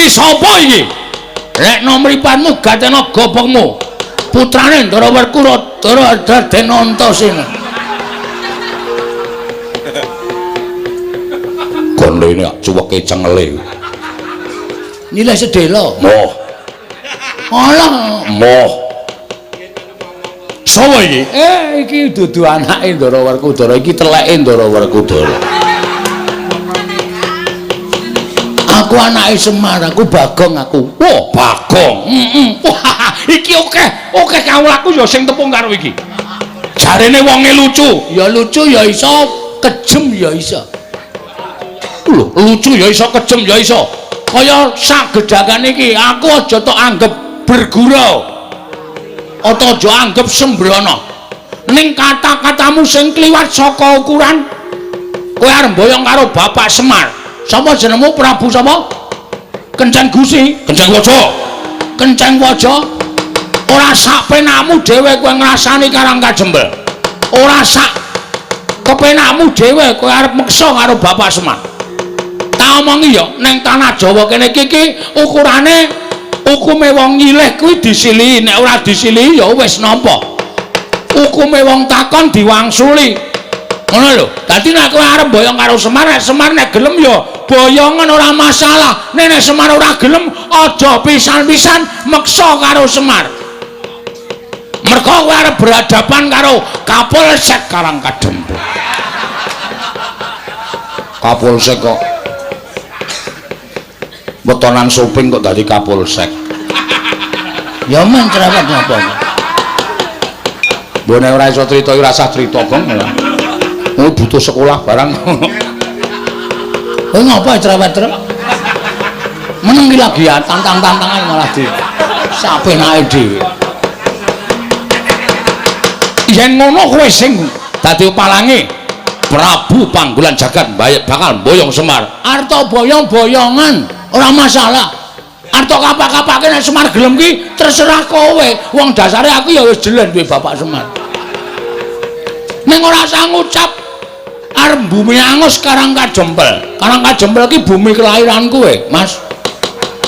sapa iki? Rek nomripatmu gatena gobokmu. Putrane Ndara Werkura Raden Antasena. Gondene cuweke cengele. Nilai sedelo. Moh. Alah, moh. Sopo iki? Iki dudu anake Ndara Werkudara, iki teleke Ndara Werkudara. Aku anake Semar, aku Bagong aku. Wah, Bagong. Wah, iki oke kawulaku ya sing tepung karo iki. Jarene wonge lucu, ya iso, kejem ya iso. Lho, lucu ya iso, kejem ya iso. Kaya sagedakan iki, aku aja tok anggap bergurau. Atau aja anggap sembrono. Ning kata-katamu sing kliwat saka ukuran, kowe arep mboyong karo Bapak Semar. Sapa jenengmu? Prabu sapa? Kenceng Gusi, Kenceng Waja. Kenceng Waja. Ora sak penakmu dhewe kowe ngrasani Karang Kajembel. Ora sak kepenakmu dhewe kowe arep meksa karo Bapak Semar. Tak omongi ya, ning tanah Jawa kene iki ukurane hukume wong nyilih kuwi disilihi, nek ora disilihi ya wis nampa. Hukume wong takon diwangsuli. Ngono lho. Dadi nek kowe arep boyong karo Semar, Semar nek gelem ya boyongan ora masalah. Nek Semar ora gelem aja pisan-pisan meksa karo Semar. Mergo kowe arep berhadapan karo Kapolsek Karang Kajembel. Kapolsek kok wetonan Soping kok dadi Kapolsek. Ya men cerewet napa. Mbone ora iso crita ora usah crita, Gong. Oh butuh sekolah barang. Oh ngapa cerewet trep? Meneng iki lagi ya tantang-tantangan malah di sapenake dhewe. Yen ngono kowe sing dadi palange Prabu Panggolan Jagat bakal boyong Semar. Arta boyong-boyongan ora masalah. Arta kapak-kapake nek Semar gelem ki terserah kowe. Wong dasare aku ya wis jelen duwe Bapak Semar. Ning ora usah ngucap arep bumi angus Karang Kajembel. Karang Kajembel ki bumi kelahiran kowe, Mas.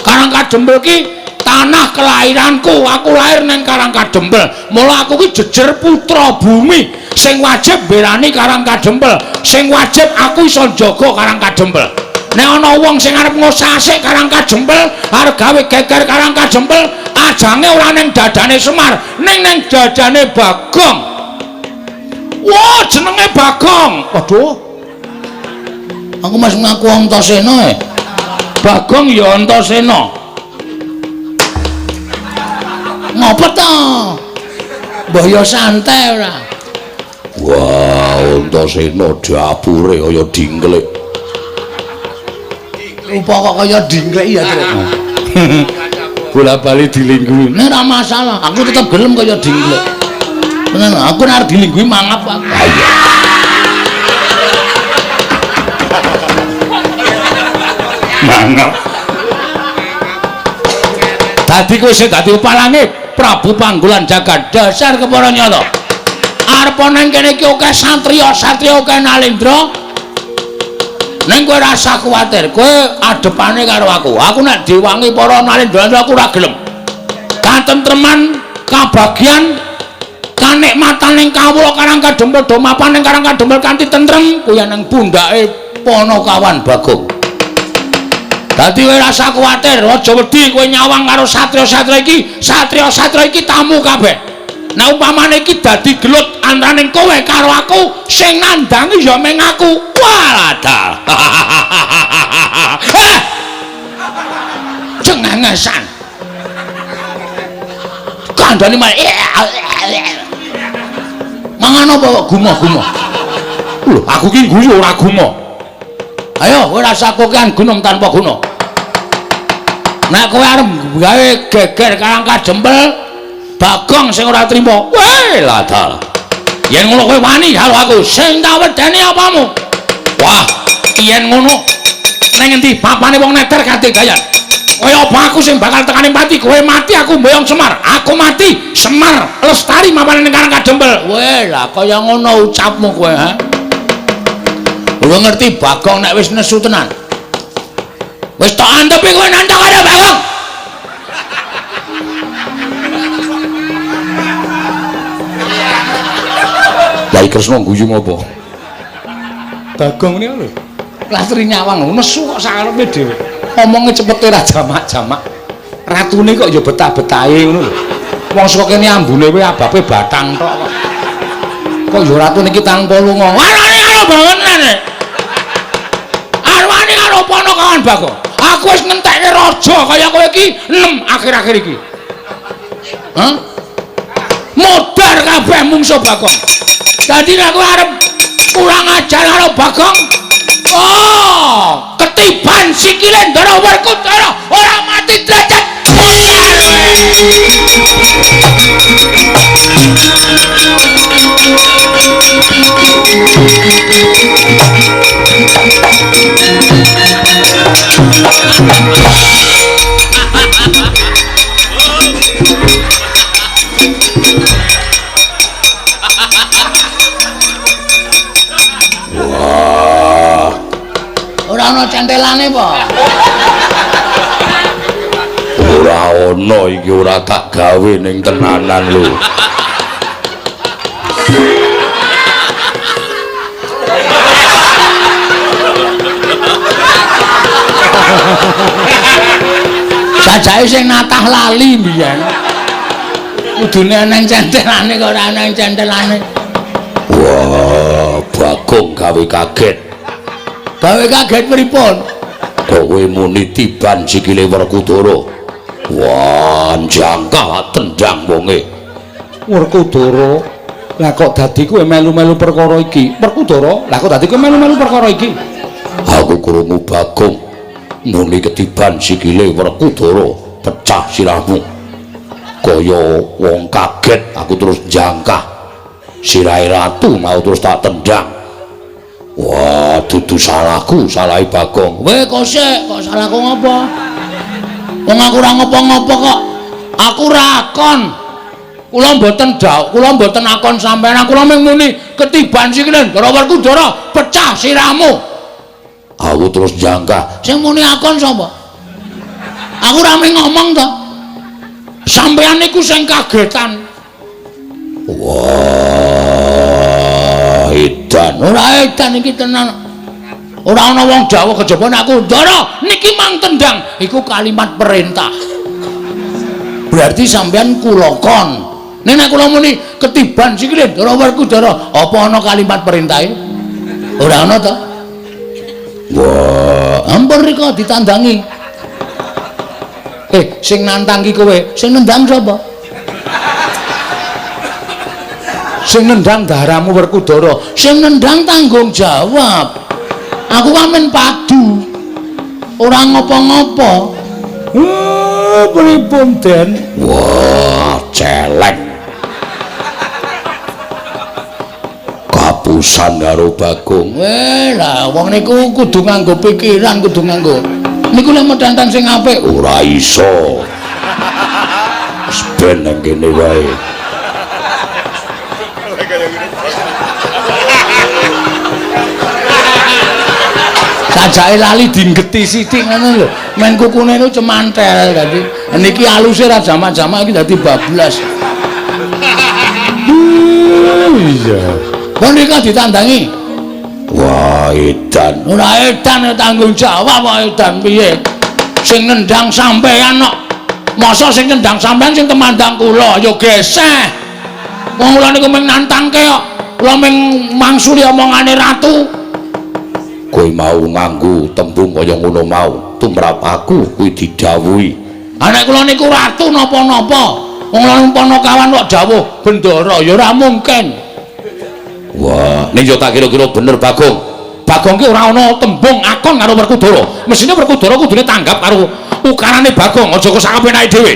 Karang Kajembel ki tanah kelahiranku. Aku lahir nang Karang Kajembel. Mula aku ki jejer putra bumi sing wajib berani Karang Kajembel. Sing wajib aku iso njaga Karang Kajembel. Nek ana wong sing arep ngosasik Karang Kajembel, arep gawe geger Karang Kajembel, ajange ora ning dadane Semar, ning dadane Bagong. Wah, jenenge Bagong. Waduh. Aku mas ngaku Antasena. Bagong ya Antasena. Ngapa ta? Mbah ya santai ora. Wah, Antasena dapure kaya dingklek. Rupa kok kaya dingklek ya, Tru. Bola-bali dilingguhi. Nek ora masalah, aku tetep gelem kaya dingklek. Tenan, aku nek arep dilingguhi mangap aku. Ayo. Mangap. Dadi kowe sing dadi palange Prabu Panggolan Jagat, dasar kepara nyata. Arep nang kene iki akeh satriya akeh Nalendra. Ning kowe ora usah kuwatir, kowe adepane karo aku. Aku nek diwangi para Nalendra aku ora gelem. Katentreman, kabagian, kanikmatan ning kawula Karang Kajembel do mapan ning Karang Kajembel kanthi tentrem kuwi nang pundhake Panakawan Bagong. Dadi kowe ora usah kuwatir, aja wedi kowe nyawang karo satriya-satriya iki tamu kabeh. Nah umpamane iki dadi gelut antaraning kowe karo aku, sing nandangi ya meng aku. Waladal. Cengengesan. Kandhane mangan apa kok gumoh-gumoh? Lho, aku ki guyu ora gumoh. Ayo, kowe ora usah kokean gunung tanpa guna. Nek kowe arep gawe geger Karang Kajembel, Bagong sing ora trima. Weh, ladal. Yen ngono kowe wani karo aku, sing tak wedeni apamu? Wah, yen ngono nang endi papane wong neter kanthi gayan. Kaya apa aku sing bakal tekani mati, kowe mati aku mboyong Semar. Aku mati, Semar lestari mapane ning Karang Kajembel. Weh, lah kaya ngono ucapmu kowe, ha? Kowe ngerti Bagong nek wis nesu tenan. Wis tak antepi kowe nantang ada Bagong. Tresno guyu apa? Bagong niku lho. Latri nyawang nesu kok sakarepe dhewe. Omonge cepete ra jamak-jamak. Ratune kok ya betah-betahe ngono lho. Wong saka kene ambune kowe abape batang tok kok. Kok ya ratune iki tanpa lunga. Arane karo bangenan. Arwane karo ponokawan Bagong. Aku wis ngentekke raja kaya kowe iki nem akhir-akhir iki. Hah? Modar kabeh mungsuh Bagong. Dadi nek kowe arep kurang ajar karo Bagong, oh, ketiban sikile Ndara Werkudara ora mati derajat. Wah, ora ana centelane apa? Ora ana iki ora tak gawe ning tenanan lho. Sajake sing natah lali mbiyen. Kudune ana centelane kok ora ana centelane. Wah, Bagong gawe kaget. Gawe kaget pripun? Kowe muni tiban sikile Werkudara. Wah, jangka tendang wonge. Werkudara, lah kok dadi kowe melu-melu perkara iki? Werkudara, lah kok dadi kowe melu-melu perkara iki? Aku krungu Bagong muni ketiban sikile Werkudara, pecah sirahmu. Kaya wong kaget aku terus jangkah. Sirahe ratu mau terus tak tendang. Wah, dudu salahku, salahe Bagong. Weh kok sik, kok salahku ngopo? Wong aku ora ngopo-ngopo kok. Aku rakon. Kula mboten dauk, kula mboten akon sampeyan. Kula mung muni ketiban sikile Ndara Werkudara, pecah sirahmu. Aku terus jangkah. Sing muni akon sapa? Aku ora mung ngomong to. Sampeyan niku sing kagetan. Wah, edan. Ora edan iki tenan. Ora ana wong Jawa kejaba aku, "Ndara, niki mang tendang." Iku kalimat perintah. Berarti sampean kula kon. Nek kula muni ketiban sikile Ndara Werkudara, apa ana kalimat perintahe? Ora ana to? Wah, ampun rika ditandangi. Sing nantang ki kowe, sing nendang sapa? Sing nendang daramu Werkudara, sing nendang tanggung jawab. Aku kamen padu. Ora ngopo-ngopo. Pripun Den? Wah, celeng. Kapusan karo Bagong. Lah wong niku kudu nganggo pikiran, kudu nganggo. Niku lek medantang sing apik ora iso. Wis ben nang kene wae. Sajake lali dinggeti sithik ngono lho. Men kukune niku cemantel dadi. Niki aluse ra jamak-jamak iki dadi bablas. Iya. Kon nika ditandangi. Wah, edan. Ora edan tanggung jawab kok edan piye? Sing nendang sampean kok. Masa sing nendang sampean sing temandang kula ya geseh. Wong kula niku mung nantangke kok. Kula mung mangsuli omongane ratu. Kowe mau nganggo tembung kaya ngono mau, tumrap aku kuwi didhawuhi. Anak kula niku ratu napa-napa. Wong lan ponokawan kok dawuh bendara ya ora mungkin. Wah, ning yo tak kira-kira bener Bagong. Bagong ki ora ana tembung akon karo Werkudara. Mesine Werkudara kudune tanggap karo ukarane Bagong, aja kok sakepenake dhewe.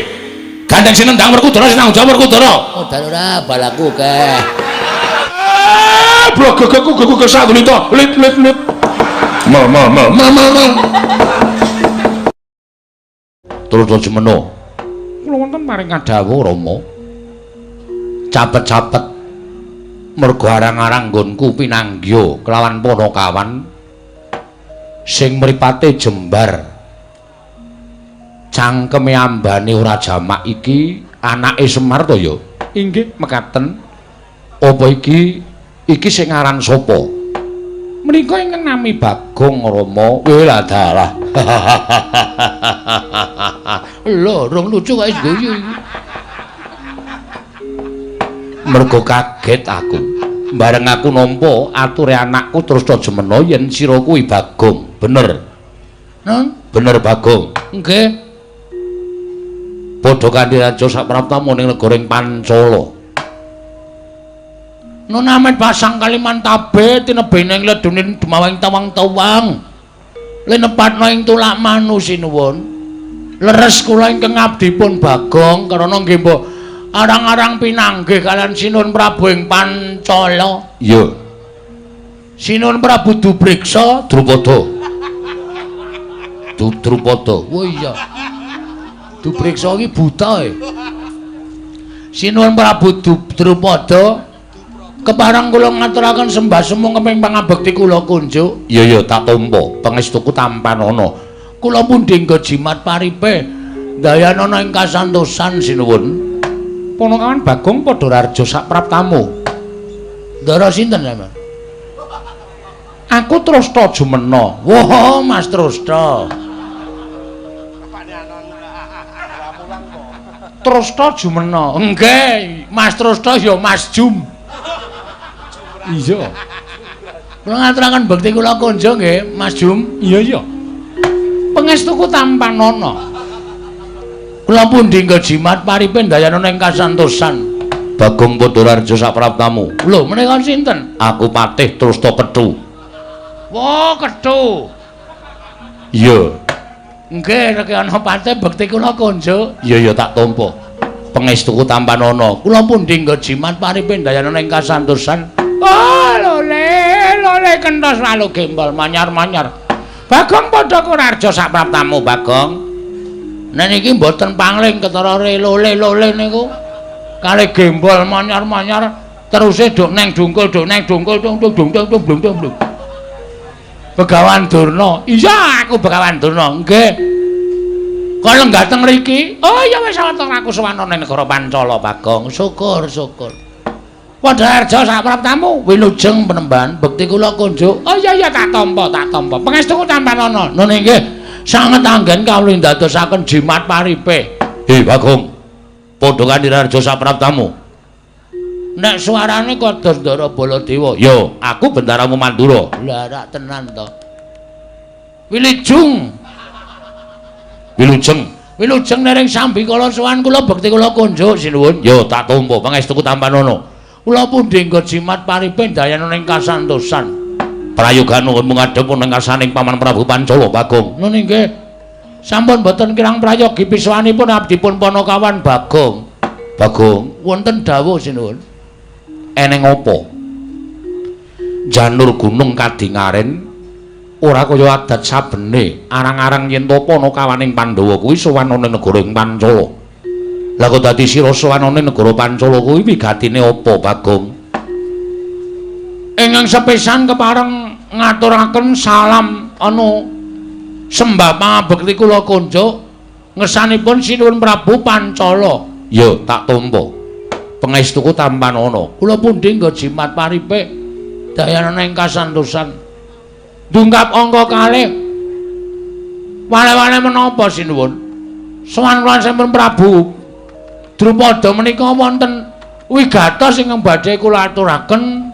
Gandeng sing nendang Werkudara sing tanggung jawab Werkudara. Oh, dan ora balaku keh. Blok gegeku sak to. Lit. Ma. Terus semeno. Kula wonten maring kadhawuh Rama. Capet-capet mergo arang-arang nggonku pinanggya kelawan ponokawan sing mripate jembar. Cangkeme ambane ora jamak iki anake Semar to ya? Inggih mekaten. Apa iki Iki sing aran sapa? Menika ingkang nami Bagong Rama. Lah dalah. Lho, rong lucu kaya guyu iki. Mergo kaget aku. Bareng aku nampa ature anakku terus jemena yen sira kuwi Bagong. Bener. Bener Bagong. Nggih. Padha kanthi raja sapraptamu ning negara Pancala. Nunamet pasang Kalimantabe tinebene ngledune dumawing tawang-tawang. Linepatna ing tulak manu sinuwun. Leres kula ingkang ngabdipun Bagong karana nggih mbok arang-arang pinanggih kalian Sinuwun Prabu ing Pancala. Iya. Sinuwun Prabu Dubriksa Drupada. Drupada. Oh iya. Dubriksa iki buta e. Sinuwun Prabu Drupada keparang kula ngaturaken sembah semung keping pangabekti kula kunjuk. Iya tak tampa. Pangestuku tampanana. Kula pundhi nggo jimat paripe dayanana ing kasantosan sinuwun. Ponokawan Bagong padha raja sapraptamu. Ndara sinten sampean? Aku Trasta Jumena. Wah, Mas Trasta. Trasta Jumena. Nggih, Mas Trasta ya Mas Jum. Iya. Kula ngaturaken bekti kula kunjuk nggih, Mas Jum. Iya. Pangestuku tampanana. Kula pundhi nggo jimat paripe dayanana ing kasantosan. Bagong padha raja sapraptamu. Lho, menika sinten? Aku Patih Trasta Kethu. Wah, Kethu. Iya. Nggih, nek ana patih bekti kula kunjuk. Iya tak tampa. Pangestuku tampanana. Kula pundhi nggo jimat paripe dayanana ing kasantosan. Oh, lole kenthos lalu gembol manyar-manyar. Bagong padha raja sapraptamu, Bagong. Nek niki mboten pangling ketara lole niku. Kalih gembol manyar-manyar teruse duk neng dungkul tung. Begawan Durna. Iya, aku Begawan Durna. Nggih. Kala ngateng mriki. Oh iya wis sawetara aku sowan ning negara Pancala, Bagong. Syukur. Padha raja sapraptamu wilujeng penemban bekti kula kunjuk. Oh iya tak tampa. Pangestuku tampanana. Nun nggih. Sanget anggen kawula ndadosaken jimat paripe. Bagong. Padha kanthi raja sapraptamu. Nek suarane kados Ndara Baladewa. Yo, aku bendaramu Mandura. Lah rak tenan to. Wilujeng nering sambi kala sowan kula bekti kula kunjuk sinuwun. Yo tak tampa pangestuku tampanana. Kula pundhi nggo jimat paripe dayanana ing kasantosan. Prayogan nuwun ngadhep ning ngasaning Paman Prabu Pancala Bagong. Nun nggih. Sampun boten kirang prayogi piswanipun abdipun Panakawan Bagong. Bagong, wonten dawuh sinuwun. Eneng apa? Janur gunung kadingaren ora kaya adat sabene arang-arang yen to Panakawaning Pandhawa kuwi sowan ning negara ing Pancala. Lah kok dadi sira sowan ning negara Pancala kuwi wigatine apa, Bagong? Ingkang sepisan kepareng ngaturaken salam sembah pangabekti kula kunjuk ngersanipun Sinuwun Prabu Pancala. Ya tak tampa. Pangestuku tampanana. Kula pundhi nggo jimat paripe dayanana ing kasantosan. Dungkap angka kalih. Wale-wale menapa sinuwun? Sowan kula sampun Prabu Drupada menika wonten wigatos ingkang badhe kula aturaken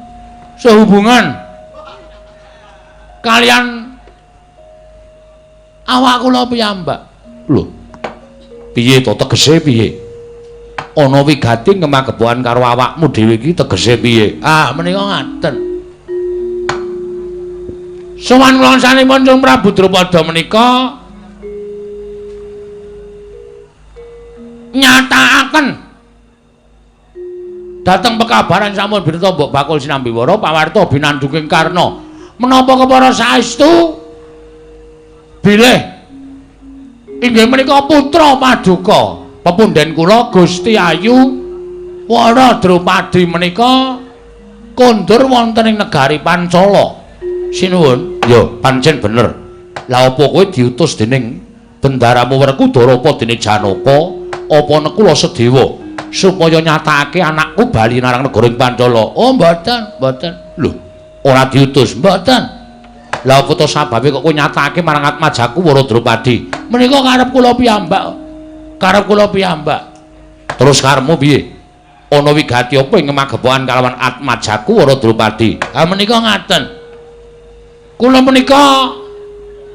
sehubungan kalian awak kula piyambak. Lho. Piye to tegese piye? Ana wigati ngemagepokan karo awakmu dhewe iki tegese piye? Ah, menika ngaten. Sowan kula sanipun Cung Prabu Drupada menika nyatakaken dhateng pekabaran sampun birta Mbok Bakul Sinambiwara pawarta binandhuking Karna menapa kepara saestu bilih inggih menika putra Paduka pepunden kula Gusti Ayu Wara Drupadi menika kondur wonten ing negari Pancala. Sinuwun, ya pancen bener. Lah apa kowe diutus dening bendaramu Werkudara apa dene Janaka apa nekula Sedewa supaya nyatakake anakku bali narang negara ing Pancala. Oh, mboten, mboten. Lho, ora diutus, mboten. Lah apa to sababe kok kowe nyatakake marang Atmajaku Wara Drupadi? Menika karep kula piyambak. Karep kula piyambak. Terus karepmu piye? Ana wigati apa ing magepokan kalawan Atmajaku Wara Drupadi? Ha menika ngaten. Kula menika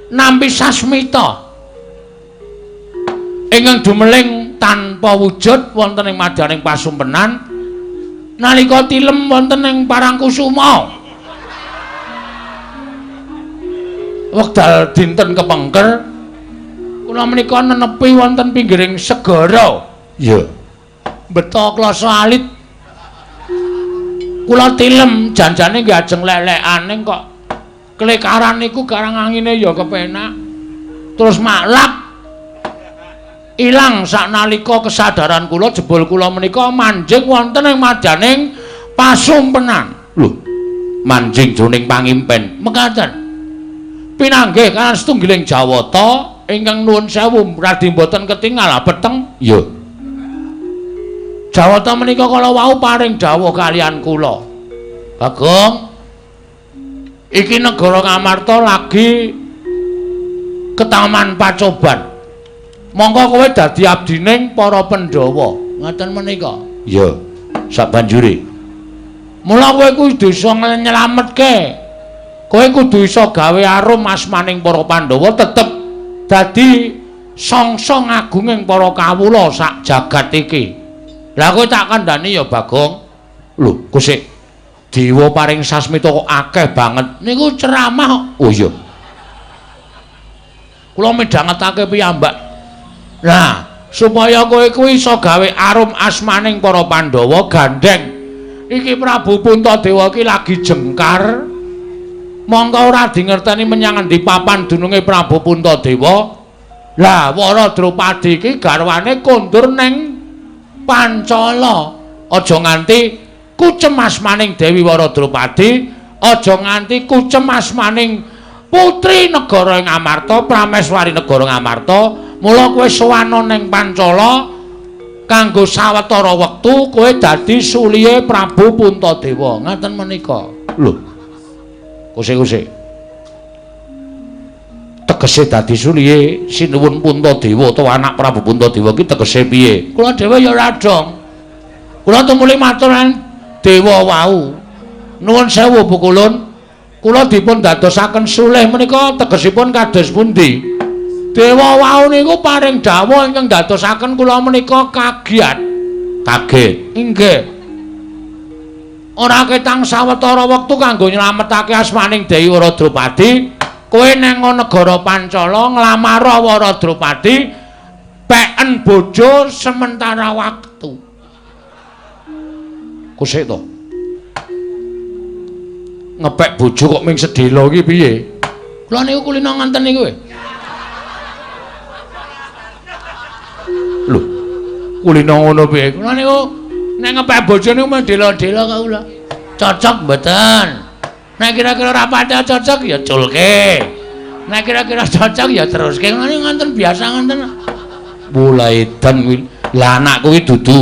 nampi sasmita ingkang dumeling tanpa wujud wonten ing madyaning pasumpenan nalika tilem wonten ing Parangkusuma wekdal dinten kepengker kula menika nenepi wonten pinggiring segara ya beta klasa alit kula tilem janjane nggih ajeng lelekane kok kelekaran niku garang angine ya kepenak terus maklap ilang saknalika kesadaran kula jebul kula menika manjing wonten ing madyaning pasumpenan. Lho, manjing jroning pangimpen. Mekaten. Pinanggih kan setunggiling Jawata ingkang nuwun sewu radi mboten ketingal peteng. Ya. Jawata menika kala wau paring dawuh kalian kula. Bagong iki negara Ngamarta lagi ke Taman Pacoban. Monggo kowe dadi abdining para Pandhawa. Ngoten menika. Ya, sabanjure. Mula kowe kudu bisa nyelametke. Kowe kudu isa gawe arum asmaning para Pandhawa tetep dadi sangsa ngagunging para kawula sak jagat iki. Lah kowe tak kandhani ya Bagong. Lho, kusik. Dewa paring sasmita kok akeh banget. Niku ceramah. Oh iya. Kula midhangetake piyambak. Nah, supaya kowe kuwi iso gawe arum asmaning para Pandhawa gandeng. Iki Prabu Puntadewa iki lagi jengkar. Monggo ora dingerteni menyang endi papan dununge Prabu Puntadewa. Lah, Wara Drupadi iki garwane kondur ning Pancala. Aja nganti kucem asmaning Dewi Wara Drupadi, aja nganti kucem asmaning putri negara ing Amarta, prameswari negara Ngamarta. Mula kowe sowana ning Pancala kanggo sawetara wektu kowe dadi sulihe Prabu Puntadewa. Ngaten menika. Lho. Kusik-kusik. Tegese dadi sulihe Sinuwun Puntadewa utawa anak Prabu Puntadewa iki tegese piye? Kula dhewe ya ora dong. Kula tumuli matur dewa wau. Nuwun sewu Bu Kulun. Kula dipun dadosaken sulih menika tegesipun kados pundi? Dewa wau niku paring dawuh ingkang dadosaken kula menika kagiat. Kaget. Inggih. Ora ketang sawetara wektu kanggo nyelametake asmaning Dewi Wara Drupadi, kowe nang negara Pancala nglamar Wara Drupadi peken bojo sementara waktu. Kusik to. Ngepek bojo kok ming sedhela iki piye? Kula niku kulina nganten niku. Lho, kulina ngono piye? Kula niku nek ngepek bojo niku mung dela-dela kula. Cocok mboten? Nek kira-kira ora patek cocok ya culke. Nek kira-kira cocok ya teruske. Kula niku nganten biasa nganten. Mulai edan kuwi. Lah anakku kuwi dudu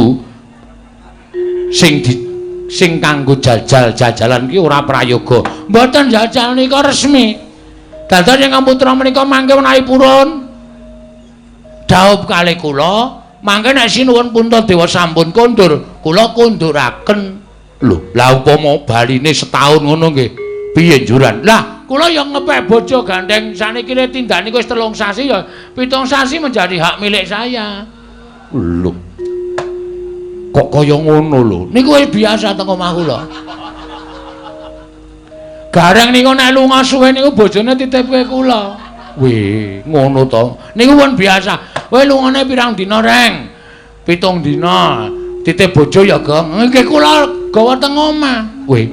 sing kanggo jajal-jajalan ki ora prayoga. Mboten jajal nika resmi. Dados ingkang putra menika mangke menawi purun dhaup kalih kula, mangke nek Sinuwun Puntadewa sampun kondur, kula konduraken. Lho, lah upama baline setahun ngono nggih. Piye njuran? Lah, kula ya ngepek bojo gandeng saniki tindane wis 3 sasi ya 7 sasi menjadi hak milik saya. Lho. Kok kaya ngono lho. Niku wis biasa teng omah kula. Gareng niku nek lunga suwe niku bojone titipke kula. Weh, ngono to. Niku pun biasa. Kowe lungane pirang dina, Reng? 7 dina. Titip bojo ya, Gong. Nggih kula gawa teng omah. Weh.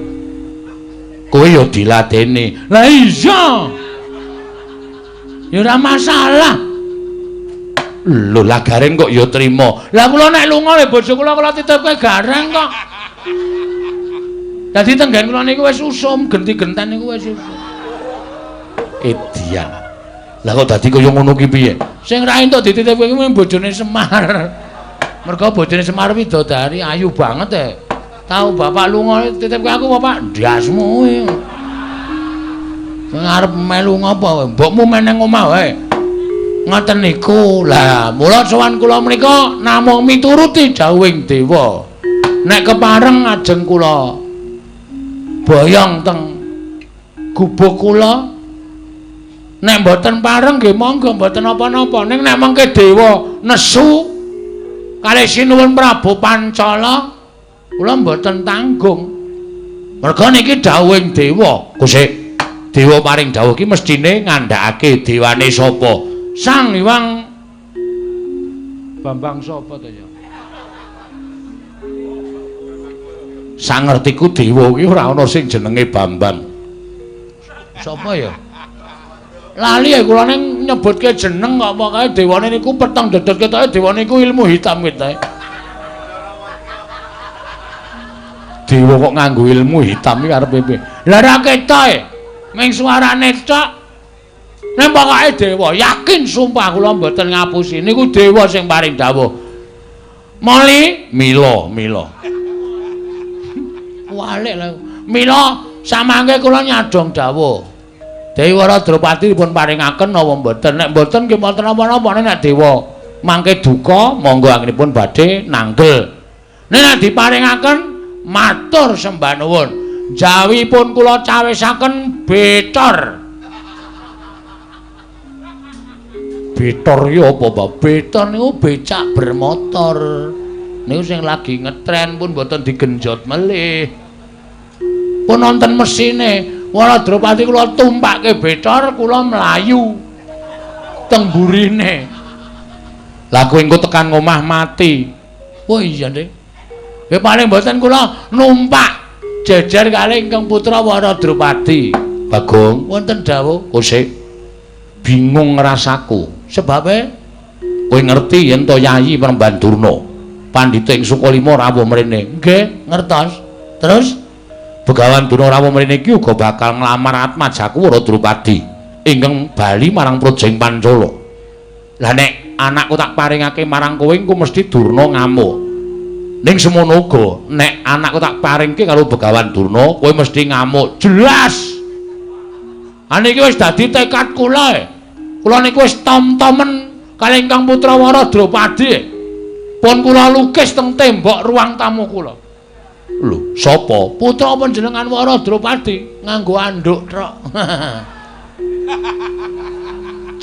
Kowe ya diladeni. Lah iya. Ya ora masalah. Lho lah Gareng kok ya trima. Lah kula nek lunga le bojo kula titipke Gareng kok. Dadi tenggen kula niku wis usum, genti-genten niku wis usum. Edian. Lah kok dadi kaya ngono ki piye? Sing ra entuk dititipke kuwi bojone Semar. Mergo bojone Semar Widodari ayu banget Tahu bapak lunga titip ke aku bapak ndiasmu. Sing arep melu ngapa mbokmu meneng omah wae. Ngoten niku. Lah mula sowan kula menika namung mituruti dawuhing dewa. Nek kepareng ajeng kula boyong teng gubuk kula. Nek mboten pareng nggih monggo mboten napa-napa. Ning nek mengke dewa nesu kalih sinuwun Prabu Pancala kula mboten tanggung. Merga niki dawuhing dewa. Gusti, dewa paring dawuh iki mestine ngandhakake dewane sapa? Sang Hyang Bambang sapa to ya? Sang ngertiku dewa iki ora ana sing jenenge Bambang. Sapa ya? Lali ya kula ning nyebutke jeneng kok pokoke dewane niku peteng dedot ketoke dewane niku ilmu hitam ketoke. Dewa kok nganggo ilmu hitam iki karepe piye? Lah ra ketoke. Ming suarane tok. Nek pokoke dewa, yakin sumpah kula mboten ngapusi. Niku dewa sing paring dawuh. Moli, mila. Walik lho. Mila samangke kula nyadong dawuh. Dewi Wara Drupadi dipun paringaken napa mboten? Nek mboten nggih mboten napa-napa. Nek dewa mangke duka, monggo anggenipun badhe nanggel. Nek diparingaken matur sembah nuwun. Jawipun kula cawisaken Betor. Betor ya apa, Pak? Betor niku becak bermotor. Niku sing lagi ngetren pun mboten digenjot melih. Pun wonten mesine. Wara Drupadi kula tumpake Betor, kula mlayu teng burine. Lah kowe engko tekan omah mati. Oh iya, Dik. Ya paling mboten kula numpak jejer kalih ingkang putra Wara Drupadi. Bagong, wonten dawuh, "Kosik, bingung rasaku." Sebabe kowe ngerti yen to Yayi Peremban Durna, pandhita ing Sukalima rawuh mrene. Nggih, ngertos. Terus Begawan Durna rawuh mrene iki uga bakal nglamar Atmajaku Wara Drupadi ingkang bali marang Projeng Pancala. Lah nek anakku tak paringake marang kowe engko mesti Durna ngamuk. Ning semono uga nek anakku tak paringke karo Begawan Durna kowe mesti ngamuk. Jelas. Aniki wis dadi tekad kula. Kula niku wis tom-tomen kalih ingkang putra Wara Drupadi. Pun kula lukis teng tembok ruang tamu kula. Lho, sapa? Putra panjenengan Wara Drupadi nganggo anduk tok.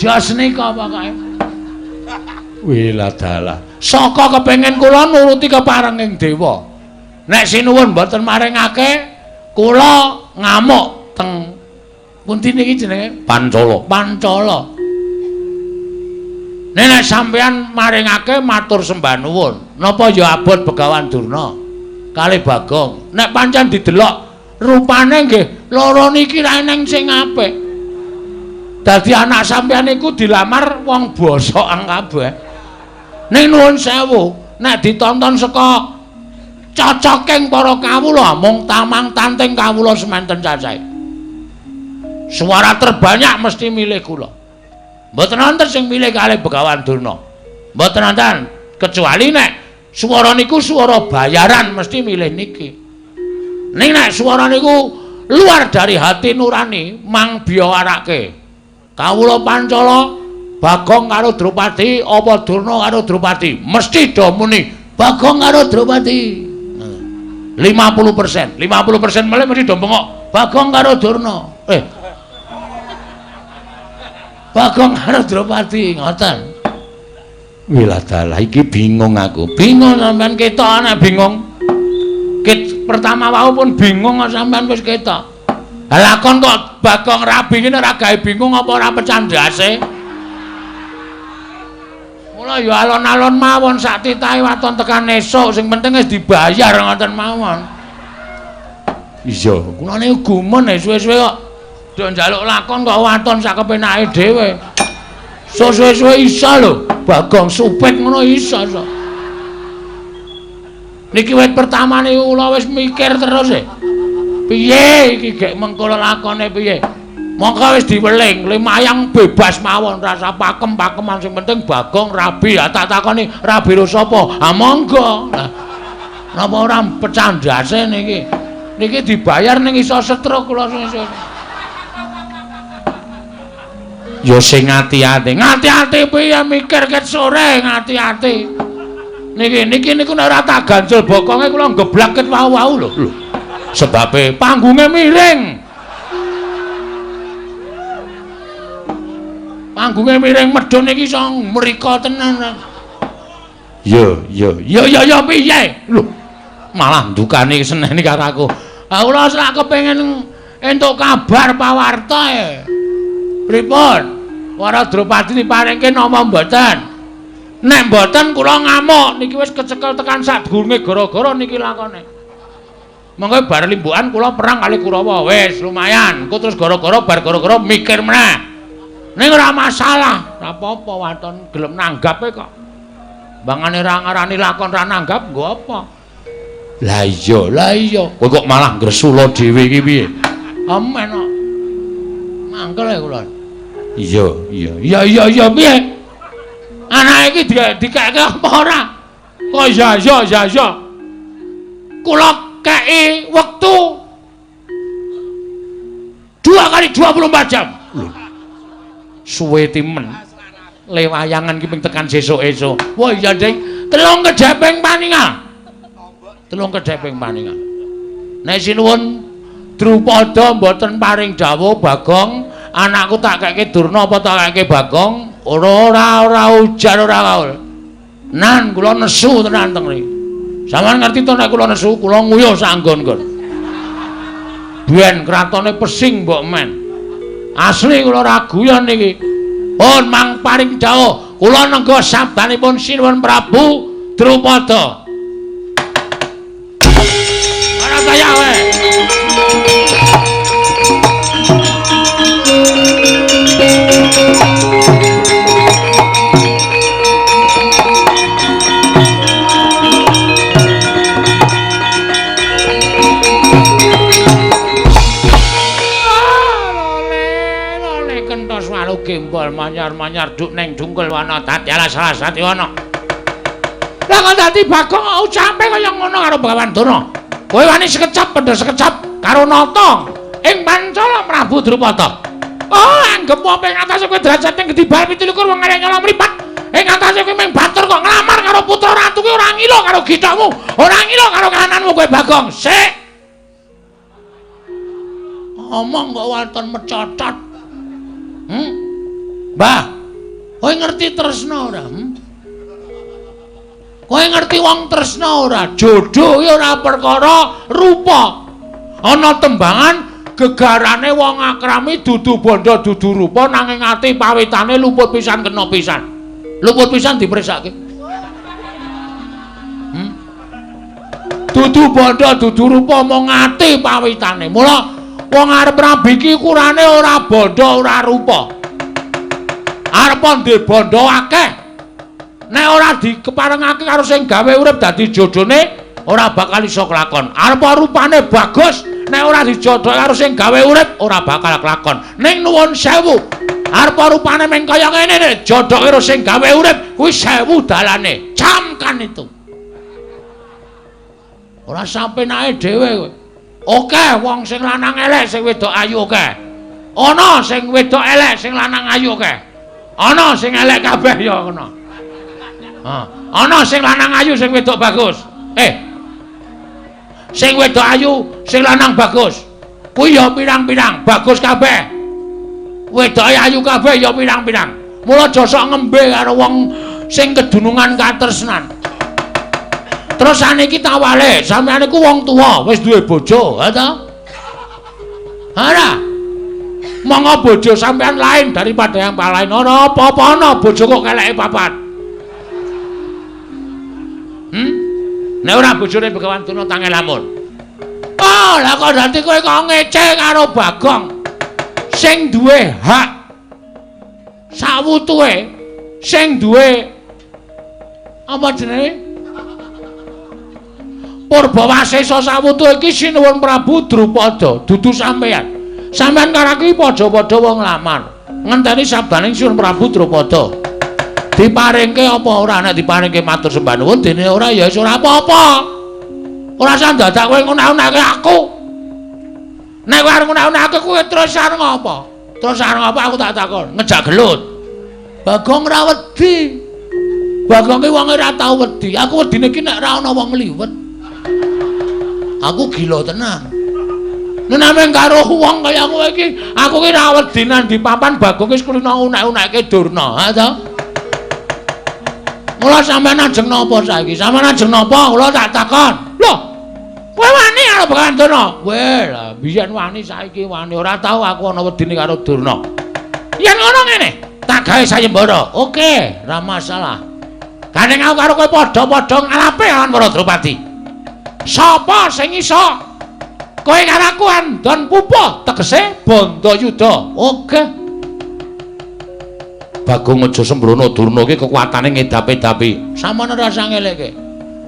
Jas nika pokoke. Wiladalah. Saka kepengin kula nuruti keparenging dewa. Nek sinuwun mboten maringake, kula ngamuk teng pundi niki jenenge? Pancala. Nek sampeyan maringake matur sembah nuwun. Napa ya abot Begawan Durna kalih Bagong. Nek pancen didelok rupane nggih loro niki ra eneng sing apik. Dadi anak sampeyan iku dilamar wong bosokan kabeh. Ning nuwun sewu, nek ditonton saka cocoking para kawula mung tamang tanting kawula semanten cacahe. Suara terbanyak mesti milih kula. Mboten wonten sing milih kalih Begawan Durna. Mboten wonten kecuali nek swara niku swara bayaran mesti milih niki. Ning nek swara niku luar dari hati nurani mang biawarake. Kawula Pancala Bagong karo Drupadi apa Durna karo Drupadi mesti do muni Bagong karo Drupadi. 50%. 50% melih mesti do bengok Bagong karo Durna. Bagong karo Drupadi ngoten. Wiladalah iki bingung aku. Bingung sampean ketok ana bingung. Pertama wau pun bingung sampean wis ketok. Lah lakon kok Bagong rabi ngene ora gawe bingung apa ora pecandhase. Mula ya alon-alon mawon sak titahe waton tekan esuk sing penting wis dibayar ngoten mawon. Iya, kula niku gumen suwe-suwe kok do njaluk lakon kok waton sak kepenake dhewe. Suwe-suwe iso lho, Bagong supet ngono iso. Niki wit pertama niku kula wis mikir terus Piye iki gek mengko lakone piye? Mongko wis diweling, Limayang bebas mawon rasa pakem-pakeman sing penting Bagong rabi. Ya tak takoni rabi ro sapa? Ha monggo. Lah napa ora pecandhase niki? Niki dibayar ning iso setruk kula sesuk. Ya sing ati-ati. Ngati-ati piye mikir ket sore ngati-ati. Niki niku nek ora tak ganjel bokonge kula geblak ket wau-wau lho. Sebabe panggunge miring. Panggunge miring medhun iki iso mriko tenan. Ya piye? Lho. Malah ndukani seneni karo aku. Ah kula sak kepengin entuk kabar pawarta e. Pripun? Waradropati diparingke napa mboten? Nek mboten kula ngamuk niki wis kecekel tekan sak durunge gara-gara niki lakone. Monggo bar limbukan kula perang kali Kurawa wis lumayan. Engko terus gara-gara bar gara-gara mikir meneh. Ning ora masalah, ora apa-apa waton gelem nanggape kok. Bangane ra ngarani lakon ra nanggap nggo apa? Lah iya. Kowe kok malah ngresula dhewe iki piye? Amen kok. Mangkel ya kula. Iya piye? Anake iki dikeke apa ora? Kok iya. Kula kei wektu 2 kali 24 jam. Suwe timen lewayangan ki ping tekan sesuk-esuk. Wah iya Ding, 3 kedheping paningal. 3 kedheping paningal. Nek sinuwun Drupada mboten paring dawuh Bagong, anakku tak keke Durna apa tak keke Bagong? Ora ujar ora kaul. Nan kula nesu tenan teng mriki. Sampeyan ngerti to nek kula nesu, kula nguyuh sak nggon-nggon. Biyen kratone Pesing mbok men. Asli kula ora guyon niki. Pun mang paring dawuh, kula nengga sabdanipun Sinuwun Prabu Drupada. Ora kaya wae. Gembol manyar-manyar duk neng dungkul wana dadi ala salah sati wana. Lah kok dadi Bagong ucape kaya ngono karo Bawan Durna. Kowe wani sekecap pendher sekecap karo nata ing Pancala Prabu Drupada. Oh, anggep apa ing atase kowe derajate gedhi bal 17 wong arek nyala mripat. Ing atase kowe mung batur kok nglamar karo putra ratu ki ora ngilo karo githokmu, ora ngilo karo kahananmu kowe Bagong. Sik. Omong kok wonten mecotot. Mbah, kowe ngerti tresna ora? Kowe ngerti wong tresna ora? Jodoh ya ora perkara rupa. Ana tembangan gegarane wong akrami dudu bondo dudu rupa nanging ati pawitane luput pisan kena pisan. Luput pisan dipresake. Dudu bondo dudu rupa mung ati pawitane. Mula wong arep rabi iki ukurane ora bondo ora rupa. Arep ndhe bondo akeh. Nek ora dikeparengake karo sing gawe urip dadi jodhone, ora bakal iso kelakon. Arep rupane bagus, nek ora dijodohi karo sing gawe urip, ora bakal kelakon. Ning nuwun sewu, arep rupane meng kaya ngene, jodohi karo sing gawe urip, kuwi 1000 dalane. Camkan itu. Ora sampe nae dhewe kowe. Oke, wong sing lanang elek, sing wedok ayu oke. Ana sing wedok elek, sing lanang ayu oke. Ana sing elek kabeh ya ngono. Ana sing lanang ayu sing wedok bagus. Sing wedok ayu, sing lanang bagus. Kuwi ya pirang-pirang, bagus kabeh. Wedoke ayu kabeh ya pirang-pirang. Mula aja sok ngembe karo wong sing kedunungan katresnan. Terus saniki tak wale, sampeyan iku wong tuwa, wis duwe bojo, ha ta? Ora. Monggo bojo sampean lain daripada yang lain. Ora apa-apa ana bojo kok keleke papat. Nek ora bojone Begawan Durna tangel lamun. Oh, lah kok dadi kowe kok ngece karo Bagong. Sing duwe hak sawutuhe, sing duwe apa jenenge? Purbawasesa sawutuhe iki Sinuwun Prabu Drupada, dudu sampeyan. Sampeyan karo iki padha-padha wong lamar. Ngenteni sabdaning Sun Prabu Drupada. Diparingke apa ora nek diparingke matur sembah nuwun dene ora ya wis ora apa-apa. Ora usah dadak kowe ngunak-unake aku. Nek kowe arep ngunak-unake kowe terus arep ngopo? Terus arep ngopo aku tak takon. Ngejak gelut. Bagong ra wedi. Bagong ki wong ora tau wedi. Aku wedine ki nek ra ana wong liwet. Aku gila tenan. Nek nameng karo wong kaya kowe iki, aku ki ra wedi nang di papan Bagong wis kulino unek-uneke Durna, ha to? Mula sampeyan ajeng napa saiki? Sampeyan ajeng napa? Kula tak takon. Lho. Kowe wani karo Begawan Durna? Weh, lah biyen wani saiki wani ora tau aku ana wedine karo Durna. Yen ngono ngene, tak gawe sayembara. Oke, ra masalah. Gandeng aku karo kowe padha-padha ngalape lawan para Drupadi. Sapa sing iso? Kowe karo aku andon pupuh tegese Bandayuda. Oke. Bagong aja sembrono Durna iki kekuatane ngedap-edapi. Sampeyan ora usah ngelekke.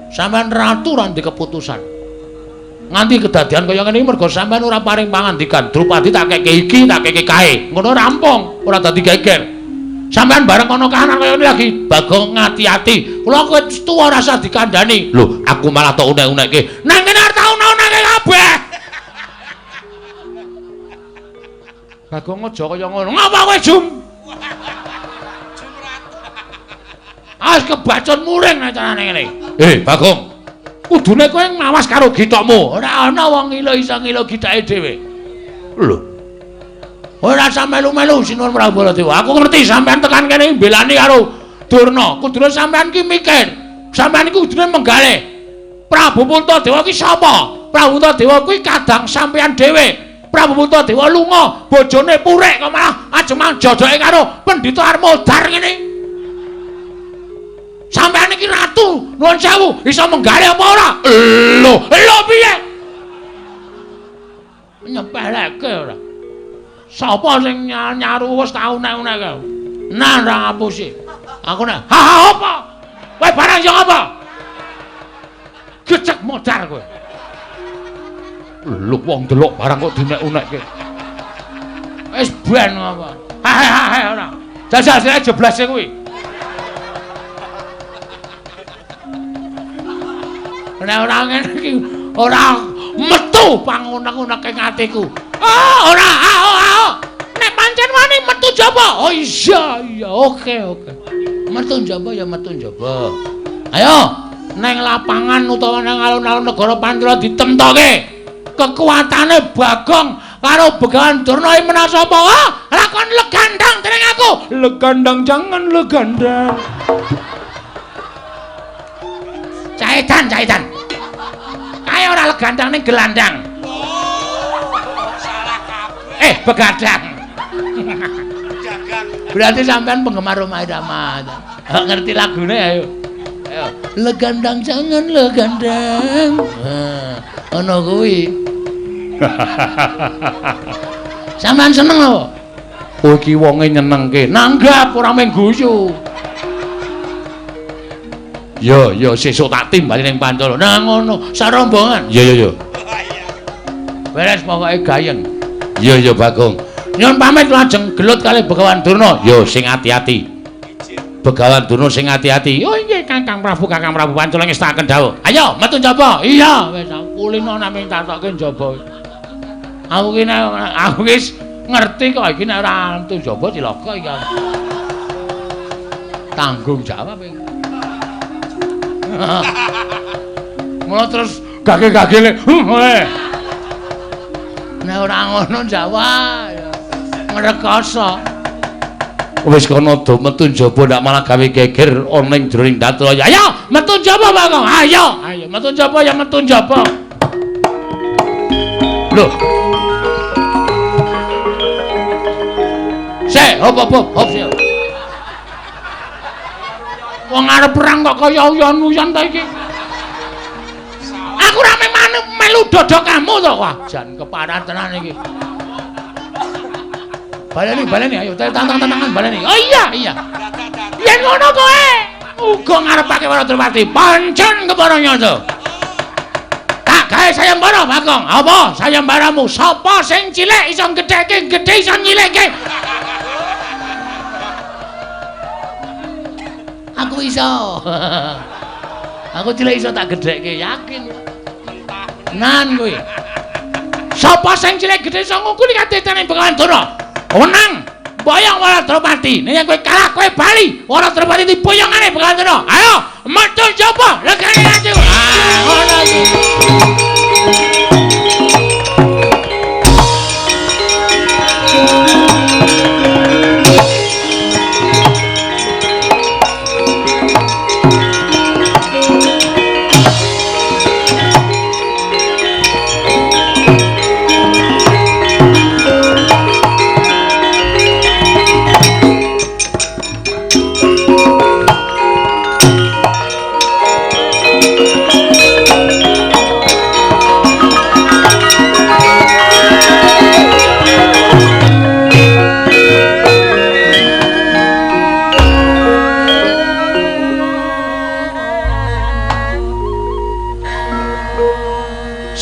Sampeyan ratu ra ndek keputusan. Nganti kedadian kaya ngene iki mergo sampeyan ora paring pangandikan. Drupadi tak keke iki, tak keke kae. Ngono rampung, ora dadi geger. Sampeyan bareng kono kahanan kaya ngene lagi. Bagong ngati-ati. Kula kowe tuwa ora usah dikandhani. Lho, aku malah tok unek-unekke. Nang kene ora tau unek-uneke kabeh. Bagong aja kaya ngono. Ngapa kowe jum? As kebacon muring nek carane ngene. Bagong. Kudune kowe ngawas karo githokmu. Ora ana wong ngilo iso ngilo githake dhewe. Lho. Ora usah melu-melu Sinuwun Prabu Baladewa. Aku ngerti sampean tekan kene mbelani karo Durna. Kudune sampean ki mikir. Sampean iki kudune menggalih. Prabu Puntadewa ki sapa? Prabu Puntadewa kuwi kadang sampean dhewe. Prabu Puntadewa lunga, bojone purik kok malah ajeng jodoke karo Pendhita Armodar ngene. Sampeyan iki ratu, nuwun sewu, iso menggalih apa ora? Lho piye? Nyepeleke ora. Sapa sing nyaru wis tau nek-nek. Nah, ra ngapusi. Aku nek, "Ha apa? Kowe barang yo apa?" Gecek modar kowe. Lho wong delok barang kok dinek-unekke. Wis ben apa? Ha ora. Jajal sik jeblase kuwi. Nek ora ngene iki ora metu pangunek-unek ing atiku. Ora. Nek pancen wani metu jaba. Oh iya, oke. Metu jaba ya metu jaba. Ayo, neng lapangan utawa nang alun-alun negara Pandura ditemtoke. Kekuatane Bagong karo Begawan Durna iki menawa sapa? Lakon legandang dening aku. Legandang jangan legandang. Caedan. Kae ora legandang ning gelandang. Salah kabeh. Begadang. Berarti sampean penggemar Rhoma Irama. Ngerti lagune ayo. Legandang jangan legandang. Ono kuwi. Sampean seneng lho. Oh iki wonge nyenengke. Nanggap ora mung guyu. Yo sesuk tak timbali ning Pancala. Nah ngono, sarombongan. Yo. Beres pokoke gayeng. Yo Bagong. Nyuwun pamit lajeng gelut kalih Begawan Durna. Yo sing ati-ati. Begawan Durna sing ati-ati. Oh nggih Kakang Prabu Pancala ngestakaken dawuh. Ayo metu njaba. Iya wis kulino namung tatokke njaba. Aku wis ngerti kok iki nek ora metu njaba cilaka iki. Tanggung jawab iki. Mula terus gage-gagele. Nek ora ngono Jawa ya ngrekoso. Wis kono do metu njaba ndak malah gawe geger ana ning jroning datra. Ayo metu njaba Bagong. Ayo metu njaba ya metu njaba. Lho. Hop sik. Wong arep perang kok kaya uyon-uyon ta iki. Aku ra melu dodo kamu to, wah jan keparat tenan iki. Baleni ayo tantang-tantangan baleni. Oh iya. Yen ngono kowe uga ngarepake para Drupadi pancen kepara nyata. Tak gawe sayembara Bagong. Apa sayembaramu? Sapa sing cilik iso gedheke, gedhe iso nyilikke? Aku iso. Aku cilik iso tak gedheke, yakin. Nan kuwi. Sapa sing cilik gedhe iso ngungkuli kadhetane Begawan Durna? Wenang. Boyong Waradropati. Nek kowe kalah kowe bali. Waradropati diboyongane Begawan Durna. Ayo, metu coba legane aku. Ah, ngono iki.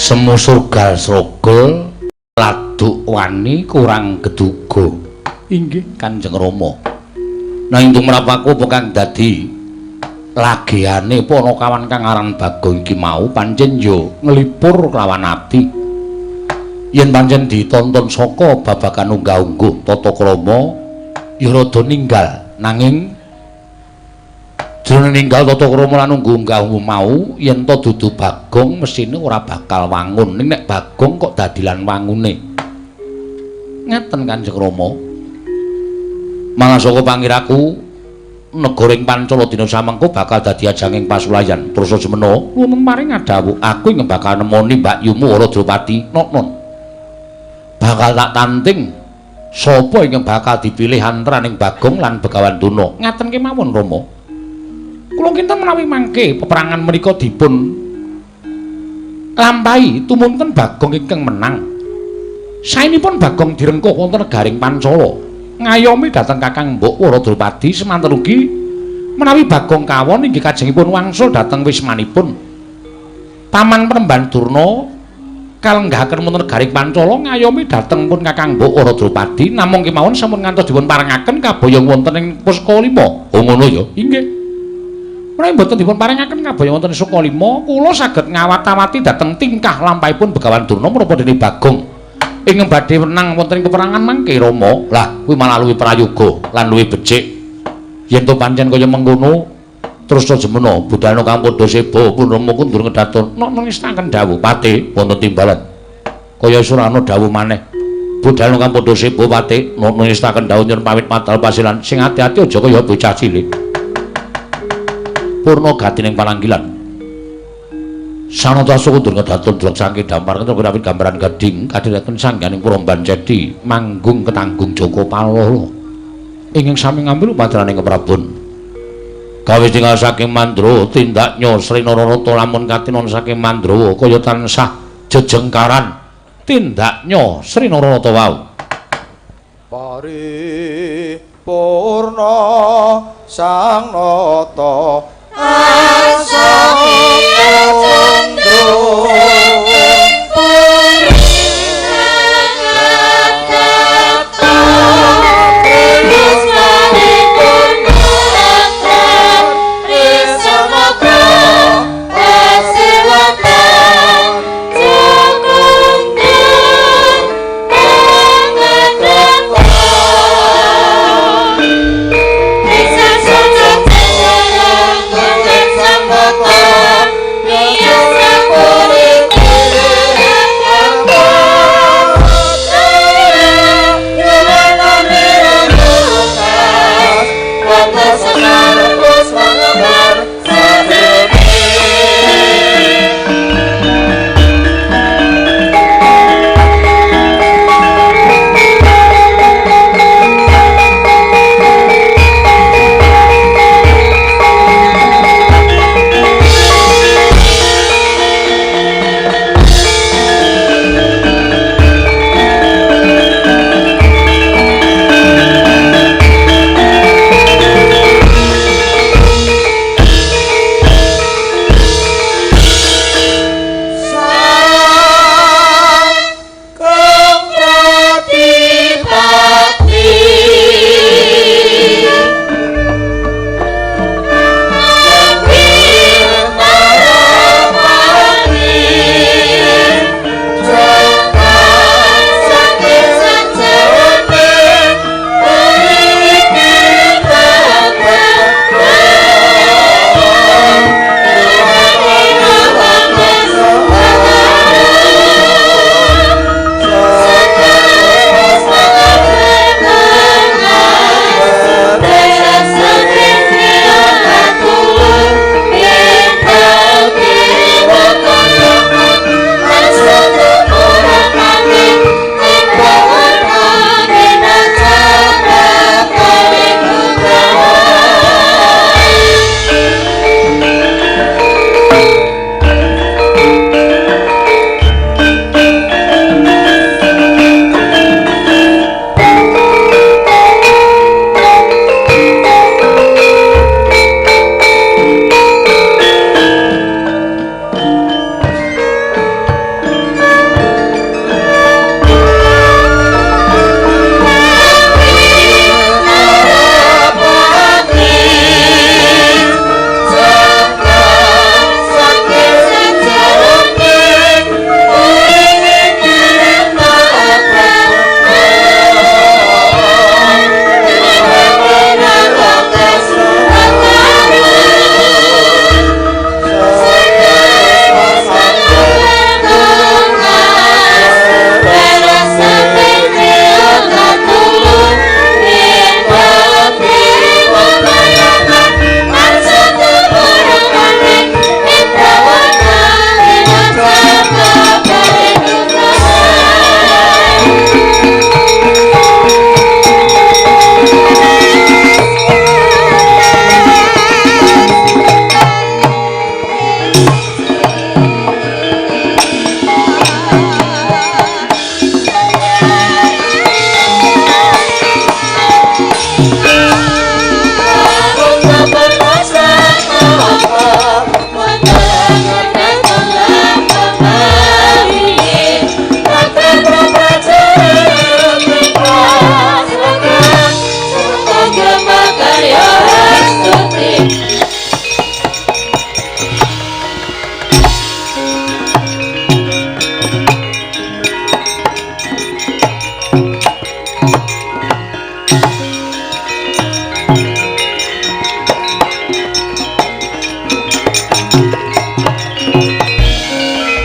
Semu surgal srogol laduk wani kurang geduga. Inggih Kanjeng Rama. Nah ing tumrap aku apa kang dadi lagiane Panakawan kang aran Bagong iki mau pancen yo nglipur kelawan ati. Yen pancen ditonton saka babagan unggah-ungguh tata krama ya rada ninggal nanging jroning ninggal tata krama lan unggah mau yen to dudu Bagong mesine ora bakal wangun ning nek Bagong kok dadilan wangune ngeten Kanjeng Rama malah saka pangiraku negara ing Pancala dina samengko bakal dadi ajanging pasulayan terus semeno luwung maring adawuh aku ing bakal nemoni Mbak Yumu Waradropati non bakal tak tanting sapa ing bakal dipilih antaraning Bagong lan Begawan Durna ngaten kemawon Rama. Kula kinten menawi mangke peperangan menika dipun lampahi tumunten Bagong ingkang menang. Saenipun Bagong direngkuh wonten negaring Pancala. Ngayomi dhateng Kakang Mbok Waradropati semanten ugi menawi Bagong kawon inggih kajengipun wangsul dhateng wismanipun. Paman Penemban Durna kalenggahaken wonten negaring Pancala ngayomi dhateng pun Kakang Mbok Waradropati namung kemawon sampun ngantos dipun parengaken kaboyong wonten ing Pusaka Lima. Oh ngono ya. Inggih. Menawi mboten dipun paringaken kaboyong wonten Sukalima, kula saged ngawat-awati dhateng tingkah lampahipun Begawan Durna menapa dene Bagong ing badhe menang wonten peperangan mangke Rama. Lah kuwi malah luwih prayoga lan luwih becik. Yen to pancen kaya mengkono terus semena budalna kang padha seba pun Rama kundur ngedaton nok ngestaken dawuh Pati wonten timbalan. Kaya Surana dawuh maneh. Budalna kang padha seba Pati nok ngestaken dawuh nyuwun pamit matal pasilan sing ati-ati aja kaya bocah cilik. Purna gatining pananggilan sanata sukundur ngedaton drog sangke dampar kenapa gambaran gading kadhiraken sangganing Pramban Cedi manggung ketanggung Joko Palala ingkang sami ngambil padraning keprabon kawis tinggal saking Mandrawa tindaknya Sri Nararata lamun katinon saking Mandrawa kaya tansah jejengkaran tindaknya Sri Nararata wau paripurna sang nata Asami Candro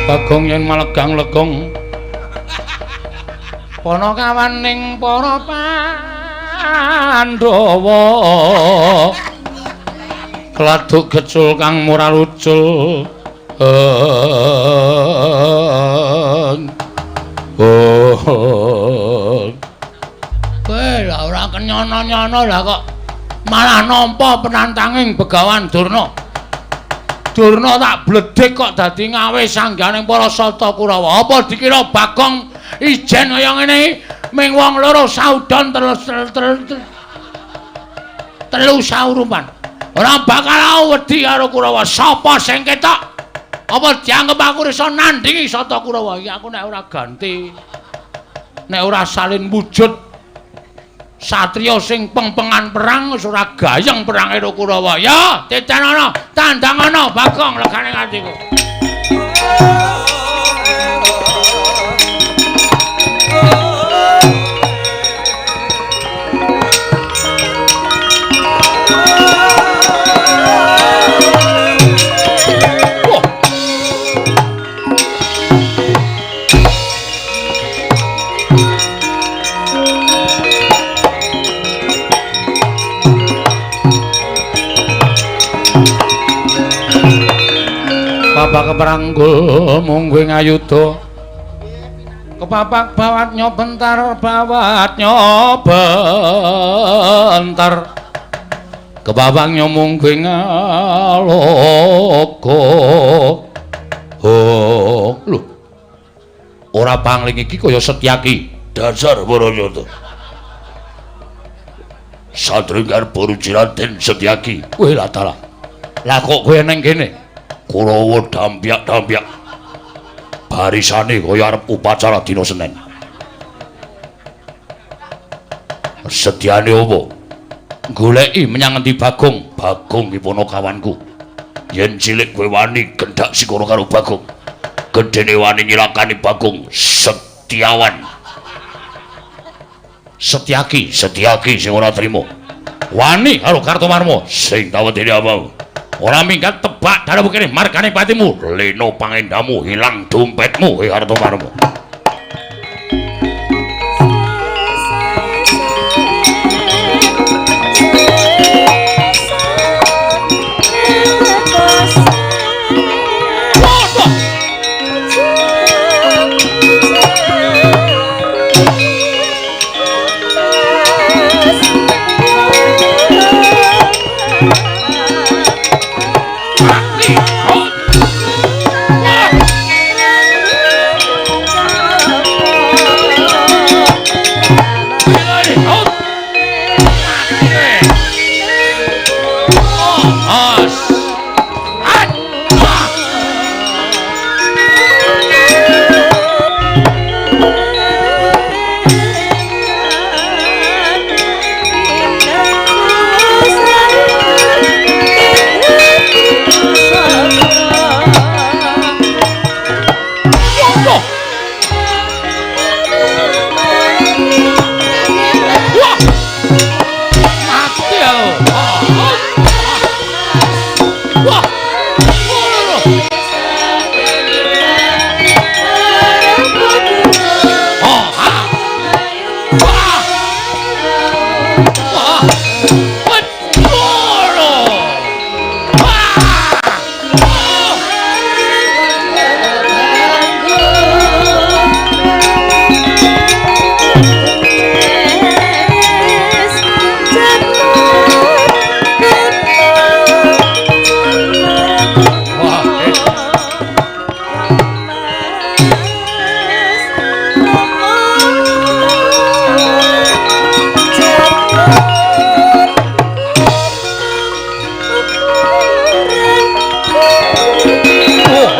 Bagong yen malegang legong Pana kawaning para Pandhawa Kladuk gecul kang mural ucul kowe lha ora kenyono-nyono lah kok malah nampa penantanging Begawan Durna. Durna tak bledhek kok dadi ngawe sangganing para Sata Kurawa. Apa dikira Bagong ijen kaya ngene ming wong loro saudon telu saurupan. Ora bakal wedi karo Kurawa. Sapa sing ketok? Apa dianggep aku iso nandingi Sata Kurawa? Ya aku nek ora ganti. Nek ora salin wujud satriya sing pengpengan perang wis ora gayeng perang karo Kurawa. Ya, titenono, tandangono Bagong legane atiku. Bapak keperanggul mungguing ayuda kepapak bawat nyobentar kepapak nyomungguing aloka lho ora pangling iki kaya Setyaki dasar Barayata Sadringar Barujiran Setyaki kowe lah dalah lah kok kowe neng kene Kurawa dampyak-dampyak barisane kaya arep upacara dina Senin. Sedyane apa? Goleki menyang endi Bagong? Bagong iki ponokawanku. Yen cilik kowe wani gendhak sikara karo Bagong. Gedene wani nyilakani Bagong Setyawan. Setyaki sing ora trima. Wani karo Kartomarma sing tawedene apa? Ora minggat tebak dalam kene margane patimu leno pangendamu hilang dompetmu Kartomarma.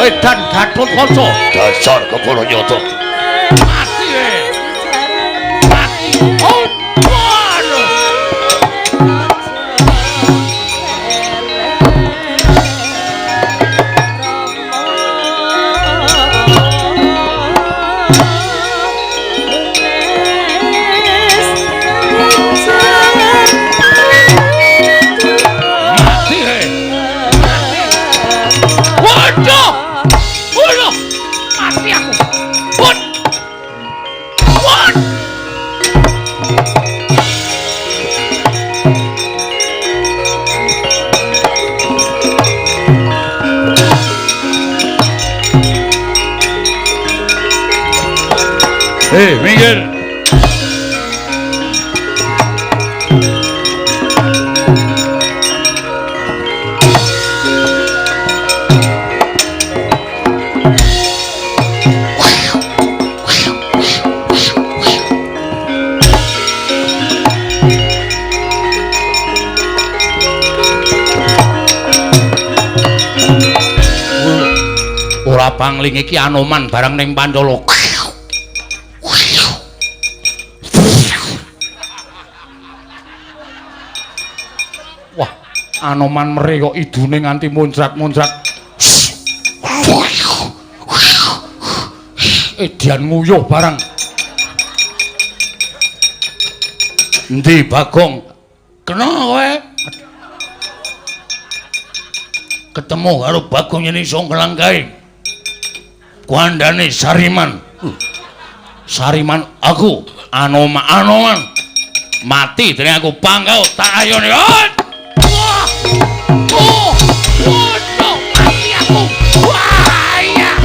Edan Gatotkaca dasar Kebarayata mati mati oh waduh mati Waduh. Waduh. Mati aku. Wud. Wud. Hei, minggir. Ora pangling iki Anoman barang ning Pancala. Wah, Anoman mere kok idune nganti muncrat-muncrat. Edian nguyuh barang. Endi Bagong? Kena kowe? Ketemu karo Bagong yen iso nglangkahi. Kuandane Sariman. Sariman aku Anoman mati dene aku pangkau tak ayone. Wah! Oh! Oh, mati aku. Wah, iya.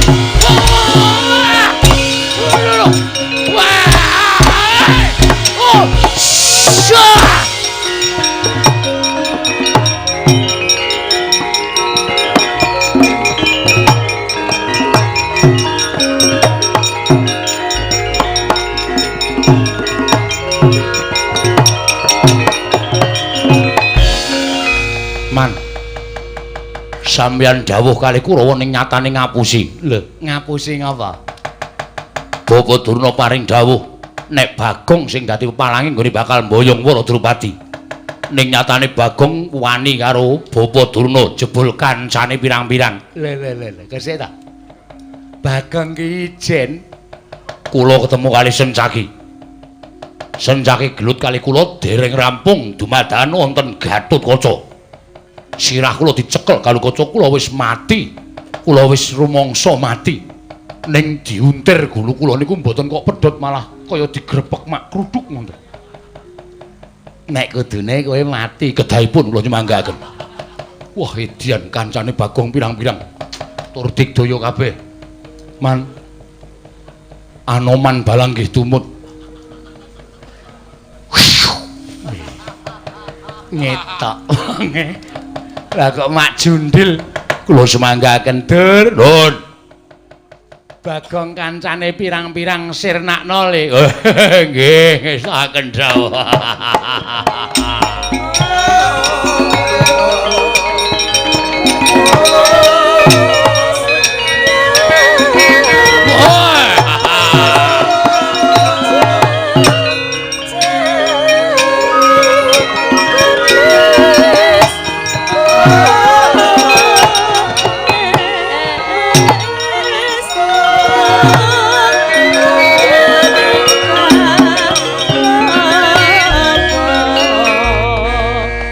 Wah! Oh! Syah! Man, sampeyan dawuh kali Kurawa ning nyatane ngapusi. Lho, ngapusi ngapa? Bapak Durna paring dawuh nek Bagong sing dadi pepalangi nggone bakal mboyong para Drupadi. Ning nyatane Bagong wani karo Bapak Durna jebul kancane pirang-pirang. Le, kesek ta? Bagong ki ijen kula ketemu kali Sencaki. Sencaki gelut kali kula dereng rampung dumadakan wonten Gatotkaca. Sirah kula dicekel kalau kaca kula wis mati. Kula wis rumangsa mati. Ning diuntir gulu kula niku mboten kok pedhot malah kaya digrepek mak kruduk ngoten. Nek kudune kowe mati kedahipun kula nyemanggaken. Wah, edian kancane Bagong pirang-pirang. Tur digdaya kabeh. Man Anoman balang nggih tumut. Ngetok. Lah kok mak jundil kula semanggaken dur nun. Bagong kancane pirang-pirang sirnakno le. Nggih ngesaken dawuh.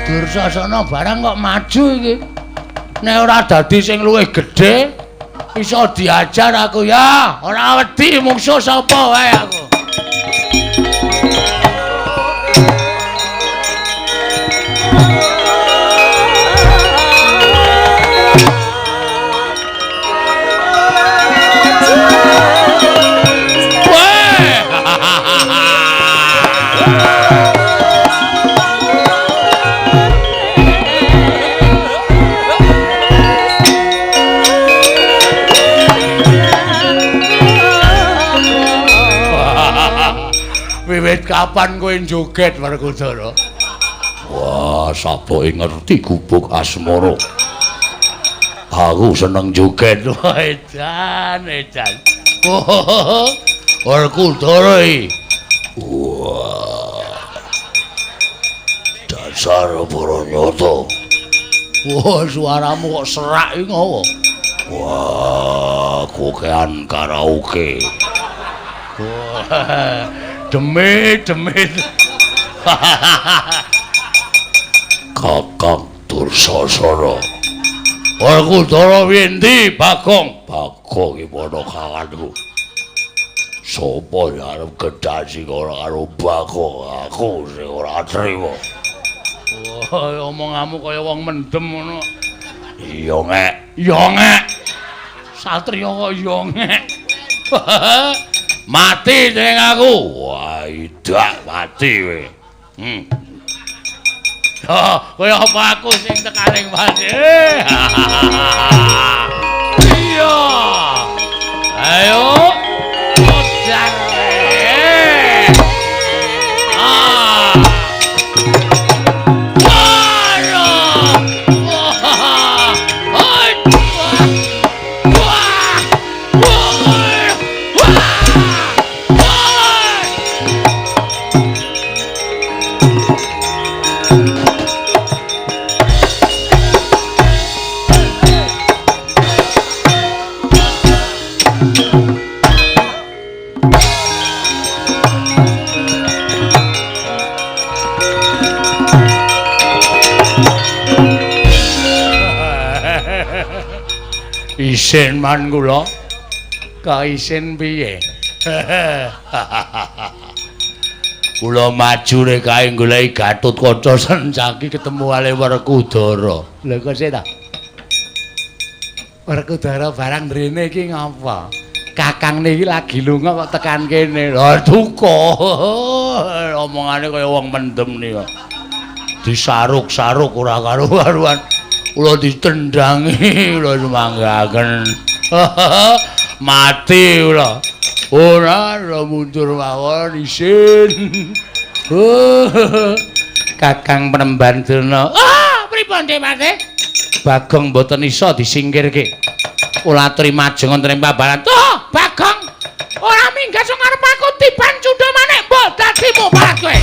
Dursasana barang kok maju iki. Nek ora dadi sing luwih gedhe, iso diajar aku ya. Ora wedi mungsuh sapa wae aku. Wiwit kapan kowe joget Werkudara? Wah, sapa ngerti gubuk asmara. Aku seneng joget. Edan. Oh, Werkudara iki. Wah. Dasar Bharanyata. Wah, suaramu kok serak iki ngopo? Wah, kokean karaoke. Wah. Demit. Kakang Dursasana. Werkudara winti Bagong? Bagong iki padha kawanku. Sopo ya arep gedasi karo Bagong aku sing ora trima. Wah, omonganmu kaya wong mendem ngono. Iya, Ngek. Iya, Ngek. Satriya kok iya, Ngek. Mati ning aku. Wah, idak mati kowe. Kaya apa aku sing tekaning mati. Iya. Ayo. Ojar. Isin man kula. Kaisin piye? Kula maju rek kae goleki Gatotkaca Sancaki ketemu ale Werkudara. Lha kok sik ta? Werkudara barang mrene iki ngapa? Kakangne iki lagi lunga kok tekan kene. Lha duka. Omongane kaya wong mendem nika. Disaruk-saruk ora karo-karuan. Kula ditendangi, kula semanggaken. Mati kula. Ora mundur mawon isin. Kakang Penemban Durna. Pripun Dewate? Bagong mboten isa disingkirke. Kula aturi majeng wonten ing pabalan. Toh, Bagong. Ora minggat sing arep aku tiban cundha maneh mbok dadi mupat kowe.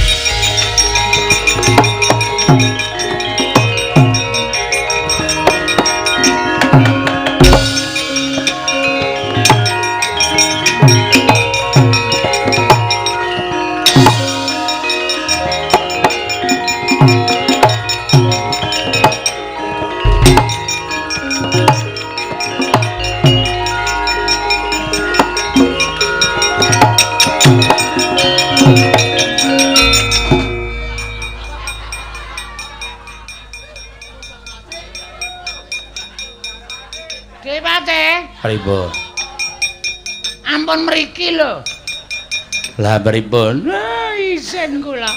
Pripun? Ampun mriki lho. Lah pripun? Isin kula.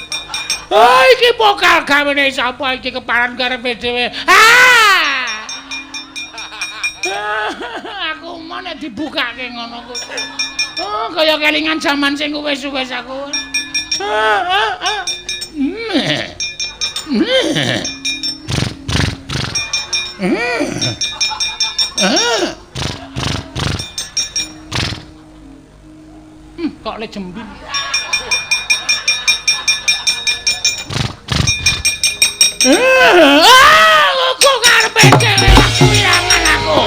Iki pokal gawene sapa iki keparan karepe dhewe. Aku mau nek dibukake ngono kuwi. Kaya kelingan jaman sing wis-wis aku. Kok le jembing. Aku karepe dhewe wirangan aku.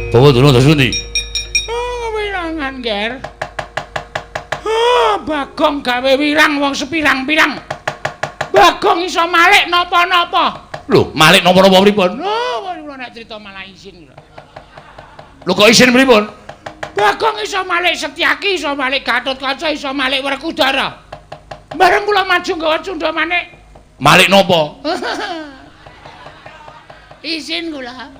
Bawa dulu tas pundi? Wirangan, Ger. Bagong gawe wirang wong sepirang-pirang. Bagong iso malik napa-napa. Lho, malik napa-napa pripun? Kula nek crita malah isin lho. Lho kok isin pripun? Bagong iso malik Setyaki, iso malik Gatotkaca, iso malik Werkudara. Bareng kula maju nggawa cundha maneh. Malik napa? Isin kula.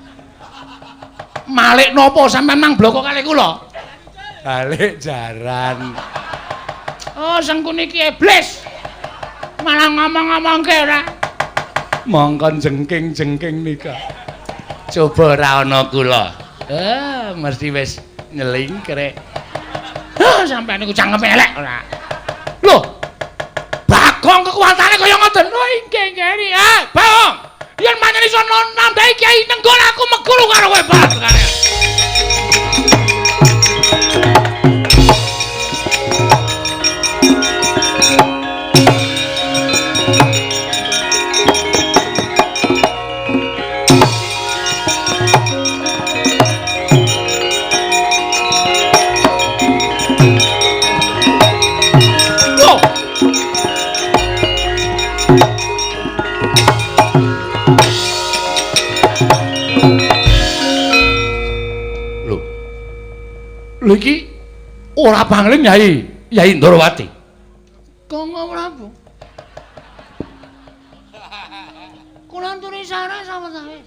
Malik napa sampean mang bloko kalih kula? Balik jaran. Oh, sengkune iki iblis. Malah ngomong-ngomongke ora. Mongkon jengking-jengking nika. Coba ora ana kula. Mesti wis nyelingkrek. Sampeyan niku cangkeme elek ora. Lho. Bagong kekuatane kaya ngoten. Oh, inggih nggih. Bagong. Yen pancen iso nambahi Kyai Nenggol aku meguru karo kowe bareng. Lho iki ora pangling Nyai Ndrawati. Kanggo Prabu. Kula aturi sareng sawetawis.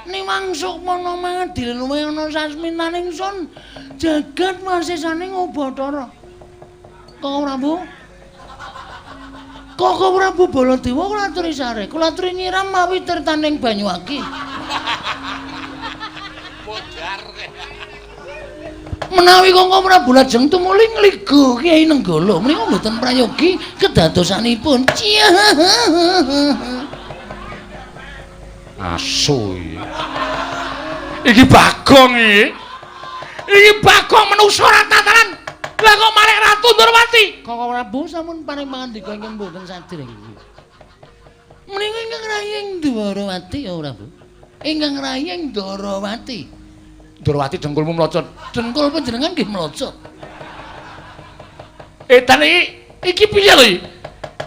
Niwangsuk mana mangadil luwih ana sasmintaning sun jagat wasisane Bathara. Kanggo Prabu. Kanggo Prabu Baladewa kula aturi sareng. Kula aturi nyiram mawi tirtaning Banyuwangi. Bodar. Menawi Kanggo Prabu lajeng tumuli ngligo Kyai Nenggala menika mboten prayogi kedadosanipun. Asu iki Bagong iki. Iki Bagong menungso ora tataran. Lah kok malah Ratu Ndrawati. Kanggo Prabu sampun paring pangandika ingkang mboten sadèrèng iki. Menika ingkang rayeng Ndrawati ya Prabu. Ingkang rayeng Ndrawati. Ndrawati dengkulmu mlocot. Dengkul panjenengan nggih mlocot. Edan iki piye lho iki?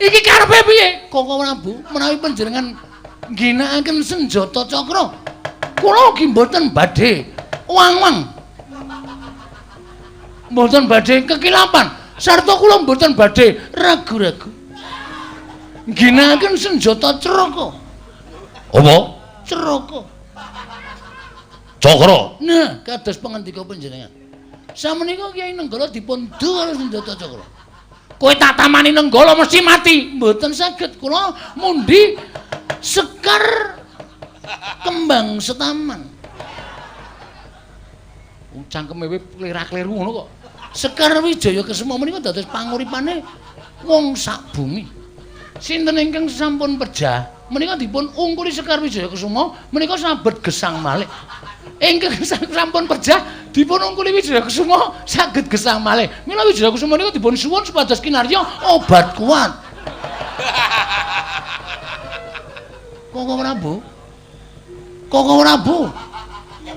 Iki karepe piye? Kanggo Prabu menawi panjenengan ngginakaken senjata cakra, kula ugi mboten badhe wang-wang. Mboten badhe kekilapan, sarta kula mboten badhe ragu-ragu. Ngginakaken senjata ceraka. Apa? Ceraka. Cakra. Nah, kados pangandika panjenengan. Sameneika Kyai Nenggala dipun du karo senjata cakra. Kowe tak tamani Nenggala mesti mati. Mboten saged kula mundi Sekar Kembang Setaman. Cangkeme klirak-kliru ngono kok. Sekar Wijaya Kesuma menika dados panguripane wong sak bumi. Sinten ingkang sampun pejah menika dipun ungkuli Sekar Wijaya Kesuma menika sabet gesang malih. Ingkang sampun pejah dipun ungkuli Wijaya Kesuma saged gesang malih. Mila Wijaya Kesuma menika dipun suwun supados kinarya obat kuat. Kanggo Prabu. Kanggo Prabu.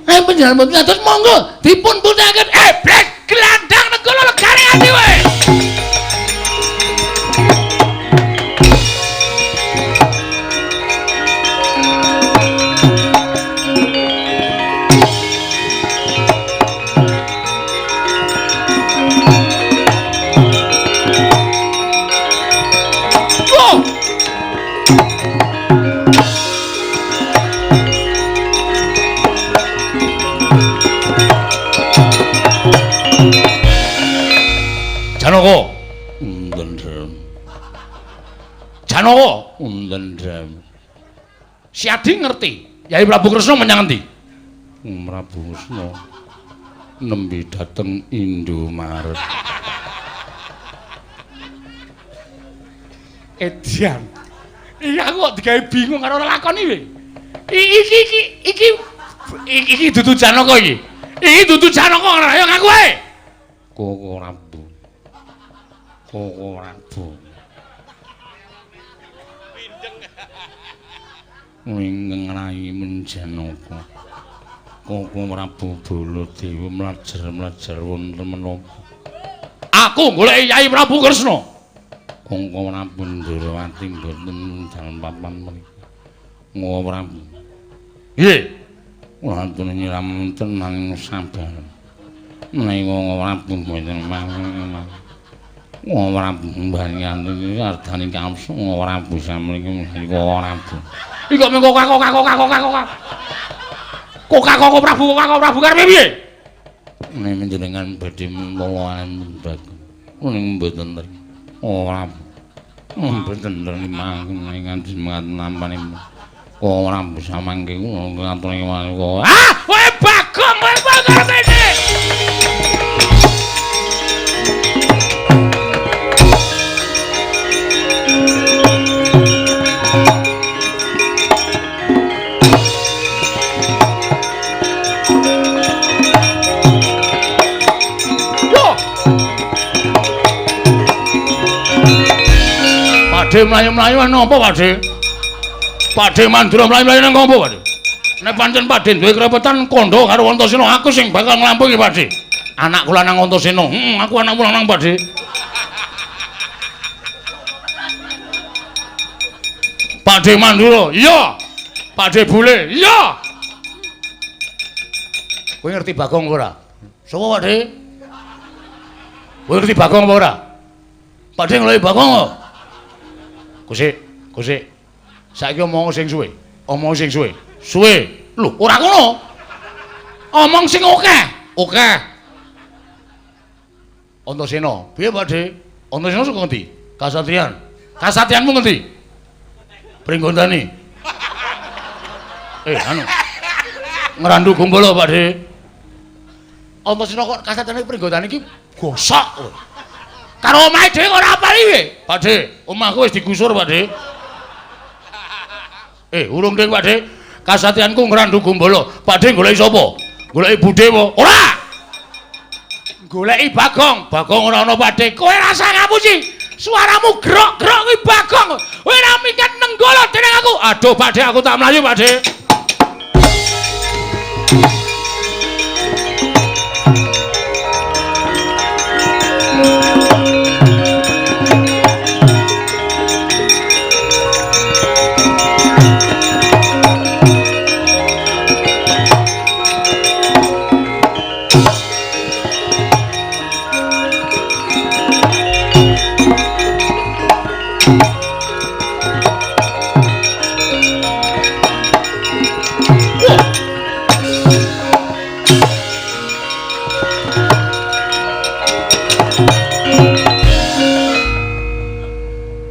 Nek panjenengan mboten atus monggo dipun puthaken blek glandang Nenggala legane ati wae. Janaka undendrem. Janaka undendrem. Siadi ngerti Yai Prabu Kresna menyang endi? Prabu Kresna nembe dateng Indomaret. Edian. Iya aku kok digawe bingung karo lakon iki. Iki dudu Janaka iki. Iki dudu Janaka ayo ngaku ae. Koko Prabu. Koko Prabu. Wingeng rai menjanaka. Koko Prabu Baladewa mlajar-mlajar wonten menapa? Aku golek Yai Prabu Kresna. Koko Prabu Ndrawati mboten dalem papan mriki. Koko Prabu. Nggih. Kula aturi nyiram tenan sabar. Menawi Koko Prabu mboten mangke. Koko Prabu mbanyan iki ardane kamsu Koko Prabu samriki Koko Prabu. Iki kok mengko Koko Prabu karepe piye? Nek menjenengan badhe mulawan Bagong. Ning mboten ten. Koko Prabu. Mboten nrimo nganti nampane. Koko Prabu samangke kula ngaturi kok. Ah, kowe Bagong kowe karepe iki. Pakde mlayu-mlayu napa Pakde? Pakde Mandura mlayu-mlayu nang apa Pakde? Nek pancen Pakde duwe kerepetan kandha karo Antasena, aku sing bakal nglampahi Pakde. Anak kula nang Antasena. Aku anak kula nang Pakde. Pakde Mandura, iya. Pakde Bule, iya. Kowe ngerti Bagong ora? Sapa Pakde? Kowe ngerti Bagong apa ora? Pakde ngeloi Bagong kok. Kusik. Saiki omong sing suwe. Omong sing suwe. Suwe. Lho, ora ngono. Omong sing akeh. Akeh. Antasena, piye Pakde? Antasena saka ngendi? Kasatriyan. Kasatriyanmu ngendi? Pringgondani. Ngerandu Gumbala, Pakde. Antasena kok kasatriyane Pringgondani iki gosok kowe. Karo omahe dhewe kok ora apal iki, Pakde. Omahku wis digusur, Pakde. Urung ding, Pakde. Kasatriyanku ngrandu Gumbala. Pakde goleki sapa? Goleki budhe apa? Ora. Goleki Bagong. Bagong ora ana, Pakde. Kowe rasa ngapusi. Suaramu grok-grok kuwi Bagong. Kowe ora minggat nenggala dening aku. Aduh, Pakde, aku tak mlayu, Pakde.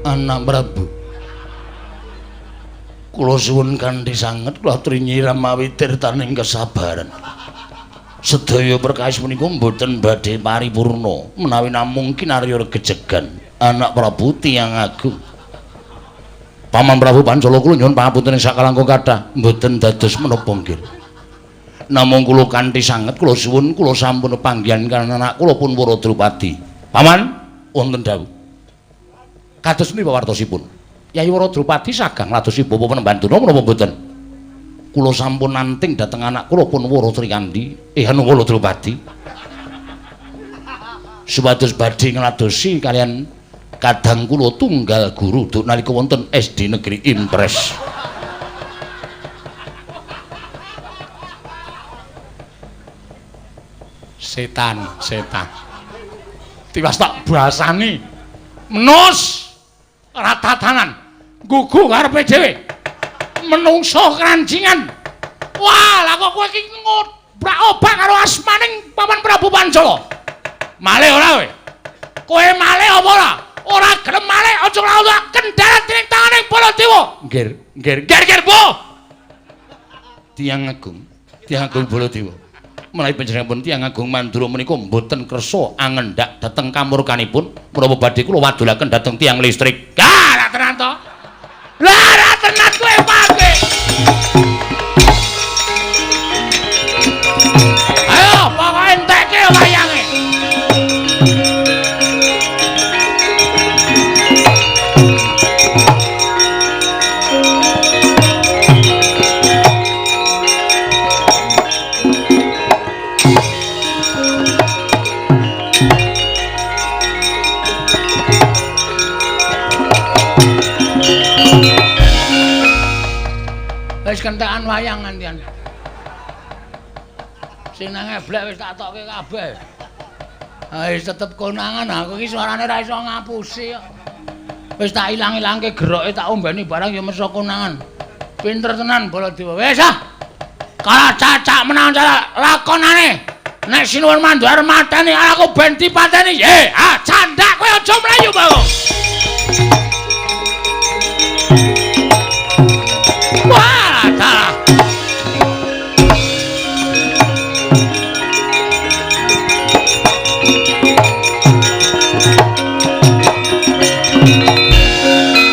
Anak Prabu, kula suwun kanthi sanget kula aturi nyiram mawi tirtaning kesabaran. Sedaya perkawis punika mboten badhe paripurna menawi namung kinarya gejegan. Anak Prabu tiyang agung. Paman Prabu Pancala kula nyuwun pangapunten sak kalangkung kathah mboten dados menapa nggih. Namung kula kanthi sanget kula suwun kula sampun panggihan kaliyan anak kula pun Waradrupadi. Paman wonten dawuh. Kados menika wartosipun. Yayi Waradrupadi sagang ladosi bapa Panembanduna menapa mboten? Kula sampun nanting dhateng anak kula pun Waratrikandi, anu Waradrupadi. Supados badhe ngladosi kalian kadang kula tunggal guru duk nalika wonten SD Negeri Impres. Setan. Tiwas tak basani. Menus ratatanan gugu karepe dhewe menungso kranjingan. Wah, lah kok kowe iki ngobrak obak karo asmaning Paman Prabu Pancala. Malih ora kowe? Kowe malih apa ora? Ora gelem malih aja nglawan kendharat ning tanganing Baladewa. Nggir, Bu. Tiyang Agung Baladewa. Menawi panjenenganipun tiyang agung Mandura menika mboten kersa angendhak dhateng kamurkanipun menapa badhe kula wadulaken dhateng tiyang listrik. Lah tenan to. Lah tenan kowe pake. Ayo pokoke entekke wayange. Wis kentekan wayang ngantian. Sing nang eblek wis tak tokke kabeh. Wis tetep konangan aku iki suarane ra iso ngapusi kok. Wis tak ilang-ilangke geroke tak ombeni barang ya mesa konangan. Pinter tenan Baladewa. Wis ah. Kalah cacak menawa lakonane. Nek sinuwun mandhar mateni aku ben dipateni. Candak kowe aja mlayu, Bang. Wah, dalah.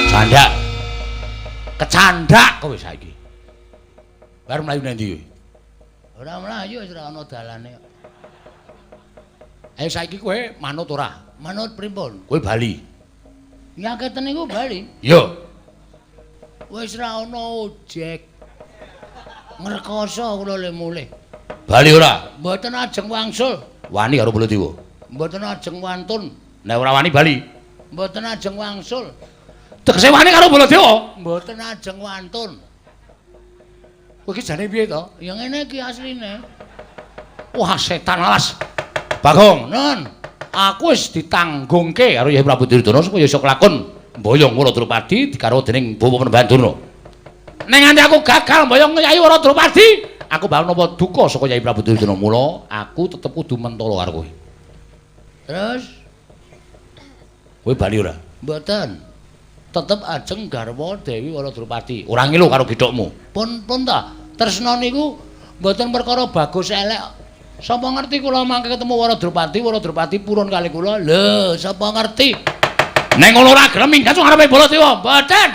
Candak. Kecandak kowe saiki. Bar mlayu nang ndi? Ora mlayu wis ora ana dalane kok. Ayo saiki kowe manut ora? Manut pripun? Kowe bali. Nyaketen niku bali. Yo. Wis ra ana ojek. Ngrekoso kula le mulih. Bali ora? Mboten ajeng wangsul. Wani karo Baladewa. Mboten ajeng wantun. Nek ora wani bali. Mboten ajeng wangsul. Tegese wani karo Baladewa? Mboten ajeng wantun. Kowe iki jane piye to? Ya ngene iki asline. Wah, setan alas. Bagong, nun. Aku wis ditanggungke karo Yai Prabu Duryudana supaya iso kelakon mboyong Waradrupadi dikaro dening Bawa Pandurna. Ning nganti aku gagal mboyong Yai Waradrupadi, aku bakal nampa duka saka Yai Prabu Duryudana. Mula aku tetep kudu mentala karo kowe. Terus kowe bali ora? Mboten. Tetep ajeng garwa Dewi Waradrupadi. Ora ngilu karo githokmu. Pun ta. Tresna niku mboten perkara bagus elek. Sapa ngerti kula mangke ketemu Waradrupadi purun kali kula. Lho, sapa ngerti? Ning ngono ora gelem minggat sing ngarepe Baladewa. Mboten.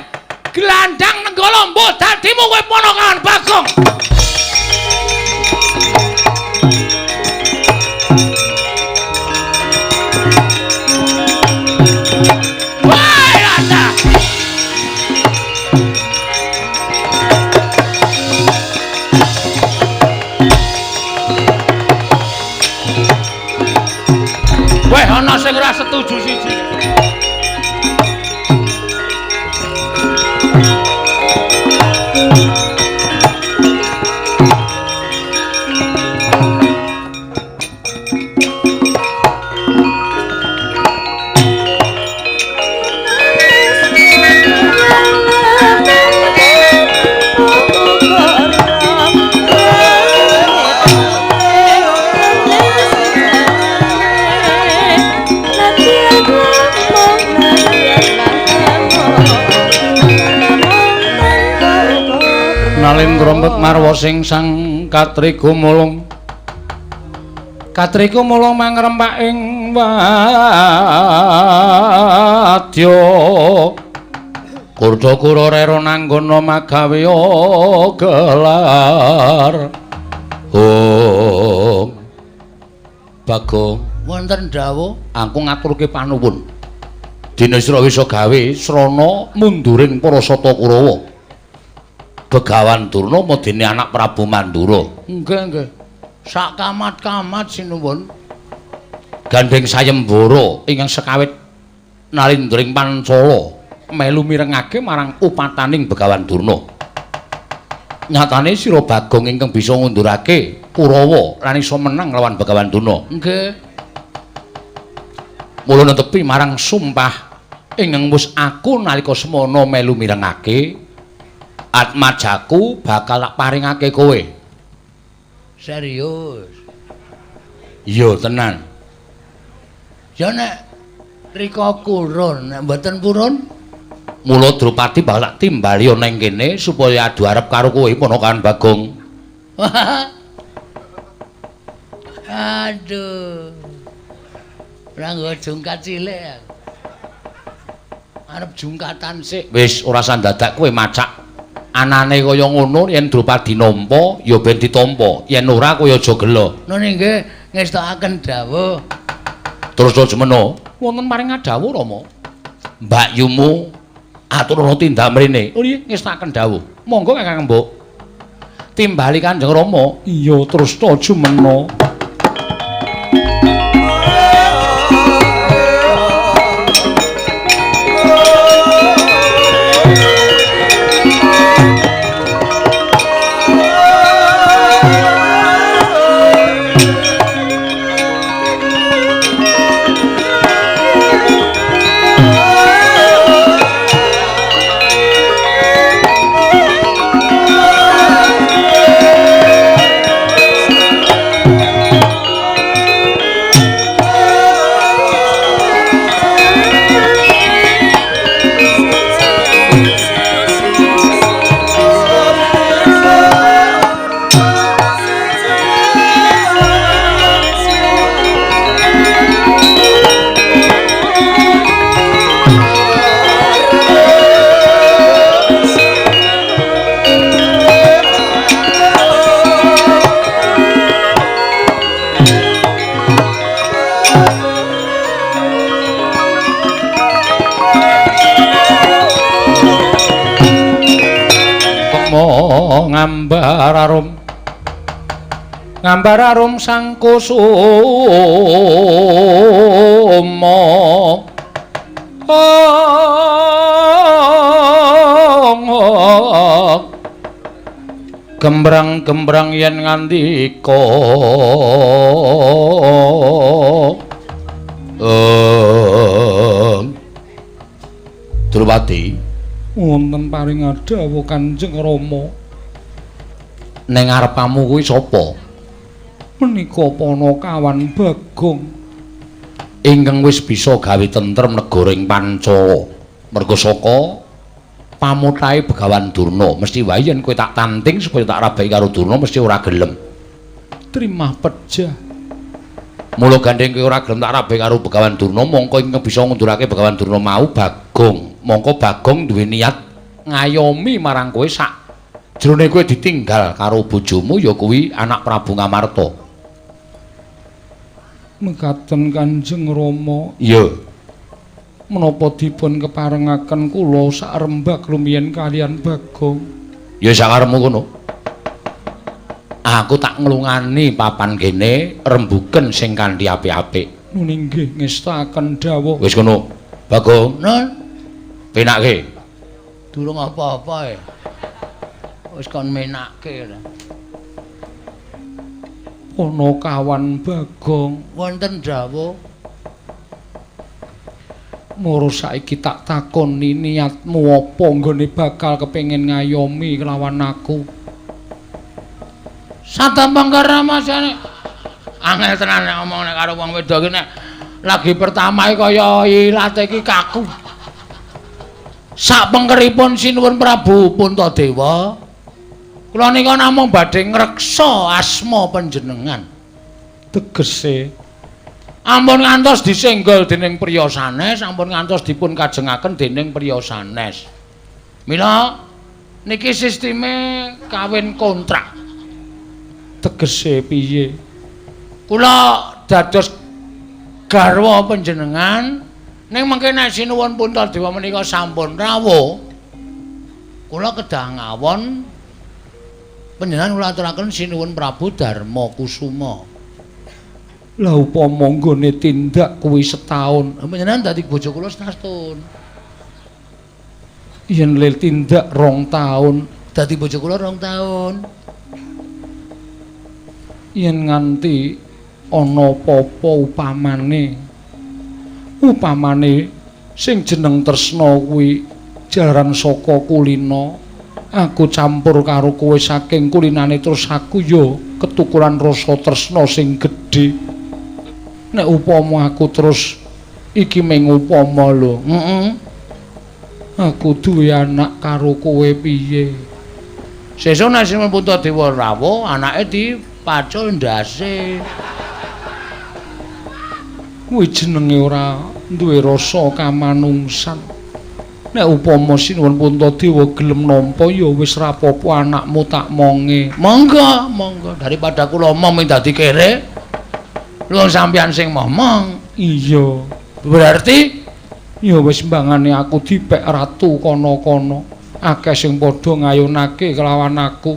Glandang Nenggala mbuh dadimu kowe ponakan Bagong. Ana sing ora setuju siji. Nalin ngrembet marwa sing sang Katriga mulung. Katriga mulung mangrempak ing wadya. Kurdakura rera nanggana magawe gelar. Oh. Bagong, wonten dawuh aku ngaturke panuwun. Dina sira wisa gawe srana munduring para Sata Kurawa. Begawan Durna medeni anak Prabu Mandura. Nggih. Sak kamat-kamat sinuwun. Gandeng sayembara ingkang sekawit nalindring Pancala melu mirengake marang upataning Begawan Durna. Nyatane sira Bagong ingkang bisa ngundurake Kurawa lan iso menang lawan Begawan Durna. Nggih. Mula netepi marang sumpah ingkang wis aku nalika semana melu mirengake atmajaku bakal tak paringake kowe. Serius? Iya tenan. Ya nek rika kurun, nek mboten purun, mula Drupadi bakal tak timbali ana ing kene supaya adu arep karo kowe ponakan Bagong. Aduh. Ora nggo jungkat cilik. Arep jungkatan sik. Wis ora sandadak kowe macak. Anane kaya ngono yen Drupadi nampa ya ben ditampa, yen ora kaya aja gelo. Nun nggih ngestakaken dawuh. Terus semeno wonten maring dawuh Rama. Mbak Yumu aturana tindak mrene. Oh nggih ngestakaken dawuh. Monggo Kakang Mbok. Timbali Kanjeng Rama. Iya terus semeno. ngambar arum sang kusuma gembrang-gembrang yen ngandika Drupadi wonten paring dawuh Kanjeng Rama ning ngarepamu kuwi sapa menika Panakawan Bagong ingkang wis bisa gawe tentrem negara ing Pancala merga saka pamutahe Begawan Durna mesti wae yen kowe tak tanting supaya tak rabai karo Durna mesti ora gelem trimah pejah mula gandeng kowe ora gelem tak rabai karo Begawan Durna mongko ingkang bisa ngundurake Begawan Durna mau Bagong mongko Bagong duwe niat ngayomi marang kowe sak jroning kowe ditinggal karo bojomu ya kuwi anak Prabu Ngamarta mekaten Kanjeng Rama iya menapa dipun keparengaken kula sak rembag rumiyin kalian Bagong ya sakarepmu kono aku tak nglungani papan kene rembugen sing kanthi apik-apik nggih ngestaken dawuh wis kono Bagong non penake durung apa-apa wis kon menakke Panakawan Bagong wonten dawuh moro saiki tak takoni niatmu apa nggone bakal kepengin ngayomi kelawan aku satampang karamasane angel tenan nek ngomong nek karo wong wedok iki nek lagi pertama kaya ilat iki kaku sak pengkeripun sinuwun Prabu Puntadewa kula nika namung badhe ngreksa asma panjenengan tegese ampun ngantos disenggol dening priya sanes ampun ngantos dipun kajengaken dening priya sanes mila niki sisteme kawin kontrak tegese piye kula dados garwa panjenengan ning mengke nek sinuwun Puntadewa menika sampun rawuh kula kedah ngawon panjenengan kula aturaken sinuwun Prabu Darma Kusuma lah upama nggone tindak kuwi setahun panjenengan dadi bojo kula setahun yen lil tindak 2 taun dadi bojo kula 2 taun yen nganti ana apa-apa upamane sing jeneng tresna kuwi jaran saka kulina aku campur karo kowe saking kulinane terus aku yo ketukuran rasa tresna sing gedhe nek upama aku terus iki mung upama lho aku duwe anak karo kowe piye sesuk nek Sinuwun Puntadewa rawuh anake dipacul ndase kuwi jenenge ora duwe rasa kamanungsan nek upama Sinuwun Puntadewa gelem nampa ya wis ra apa-apa anakmu tak monge monggo daripada kula omong dadi kere lho sampeyan sing momong iya berarti ya wis mbangane aku dipek ratu kono-kono akeh sing padha ngayunake kelawan aku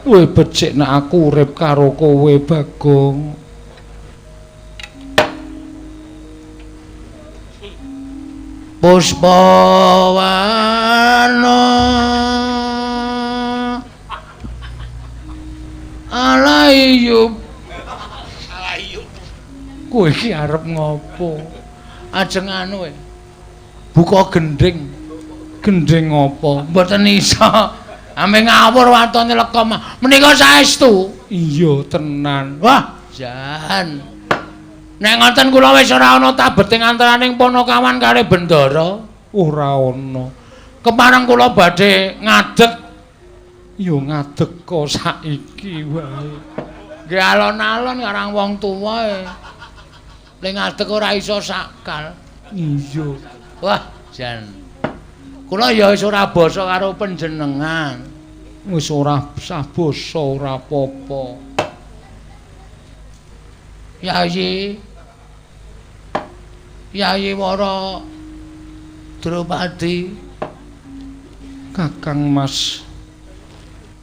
kowe becik nek aku urip karo kowe Bagong Puspawarna Alayub kowe iki arep ngopo ajeng anu buka gending apa mboten iso ame ngawur watone lekom menika saestu iya tenan wah jan nek ngoten kula wis ora ana tabeting antaraning Panakawan kare Bendara ora ana kepareng kula badhe ngadeg ya ngadeg kok saiki wae nggih alon-alon karang wong tuwa ning ngadeg ora iso sakal iya wah jan kula ya wis ora basa karo panjenengan wis ora sah basa ora apa-apa Yayi Wara Drupadi Kakang Mas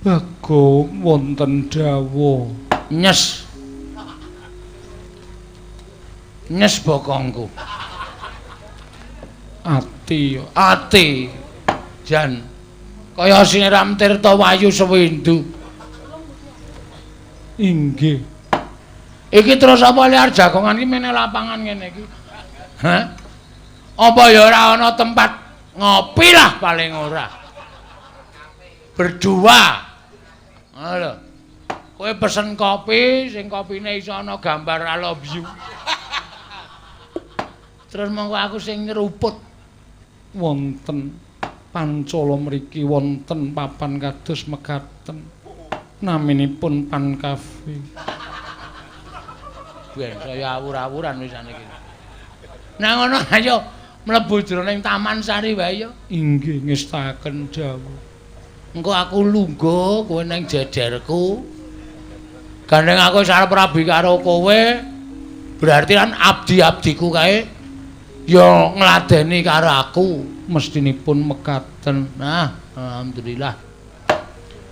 Bagong wonten dawuh nyes bokongku ati jan Kaya Siniram Tirta Wayu Sewindu. Inggih. Iki terus apa liar jagongan iki meneh lapangan ngene iki? Hah? Apa ya ora ana tempat ngopi lah paling ora. Berdua. Lho. Kowe pesen kopi, sing kopine iso ana gambar I love you. Terus monggo aku sing nyeruput. Wonten Pancala mriki wonten papan kados mekaten. Naminipun Pan Cafe. Ben saya awur-awuran wisan iki. Nah ngono ayo mlebu jroning Taman Sari wae ya. Inggih ngestaken dawuh. Engko aku lungguh kowe ning jejerku. Gandeng aku sarep rabi karo kowe. Berarti kan abdi-abdiku kae ya ngladeni karo aku. Mestinipun mekaten. Nah, alhamdulillah.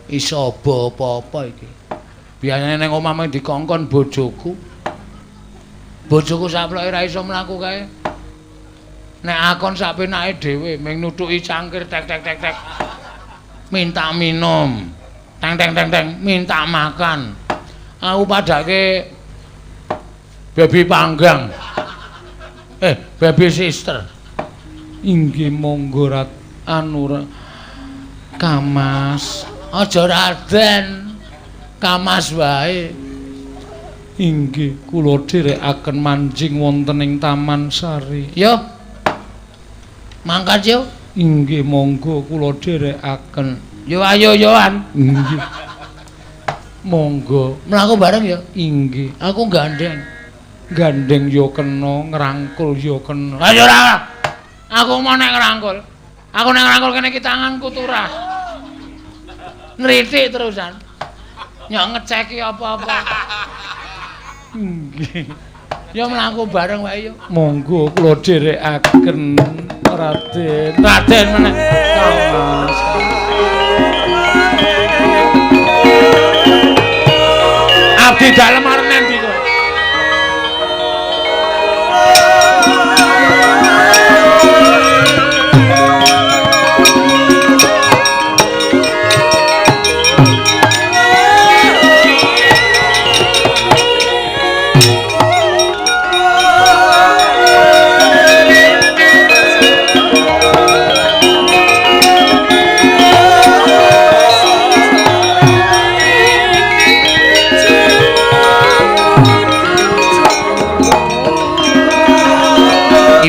Iso apa-apa iki. Biasane ning omah mung dikongkon bojoku. Bojoku saploke ra iso mlaku kae. Nek akon sak penake dhewe mung nutuki cangkir tek tek tek tek. Minta minum. Teng teng teng teng minta makan. Aku padake baby panggang. Baby sister. Inggih monggo rat anu Kamas. Aja Raden. Kamas wae. Inggih kula dherekaken manjing wonten ing Taman Sari. Yo. Mangkat yo. Inggih monggo kula dherekaken. Yo ayo yoan. Inggih. Monggo. Mlaku bareng ya? Inggih. Aku gandeng. Gandeng yo kena, ngrangkul yo kena. Ayo ora. Aku mau nek ngrangkul. Aku nek ngrangkul kene iki tanganku turah. Nritik terusan. Nyok ngeceki apa-apa. Nggih. Ya mlaku bareng wae yo. Monggo kula dherekaken Raden. Raden meneh. Abdi dalem arep nendi kowe?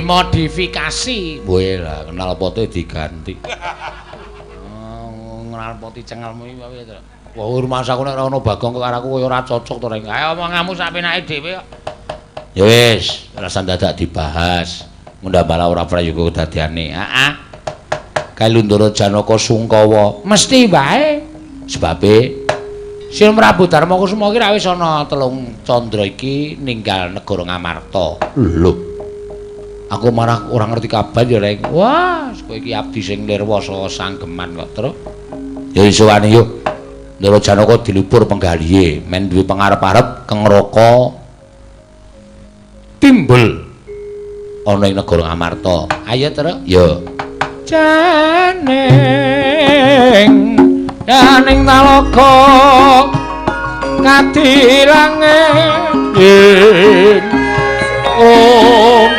Modifikasi. Weh lah knalpote diganti. Oh, knalpoti cengelmu iki wae to. Wah, rumasaku nek ora ono Bagong karo aku kaya ora cocok to rek. Ayo omonganmu sak penake dhewe kok. Ya wis, rasa dadak dibahas. Mundambala ora prayoga kedadiane. Heeh. Kae Lundara Janaka Sungkawa. Mesti wae. Sebabe Sira Prabu Darma Kusuma iki ra wis ana telung candra iki ninggal negara Ngamarta. Lho. Aku marah ora ngerti kabar ya rek. Wah, kowe iki abdi sing nirwasa sanggeman kok, Tru. Ya iso wani yuk. Ndara Janaka dilipur penggalihe, men duwe pangarep-arep kengraka timbul ana ing negara Amarta. Ayo, Tru. Ya. Janing yaning talaga kadilange om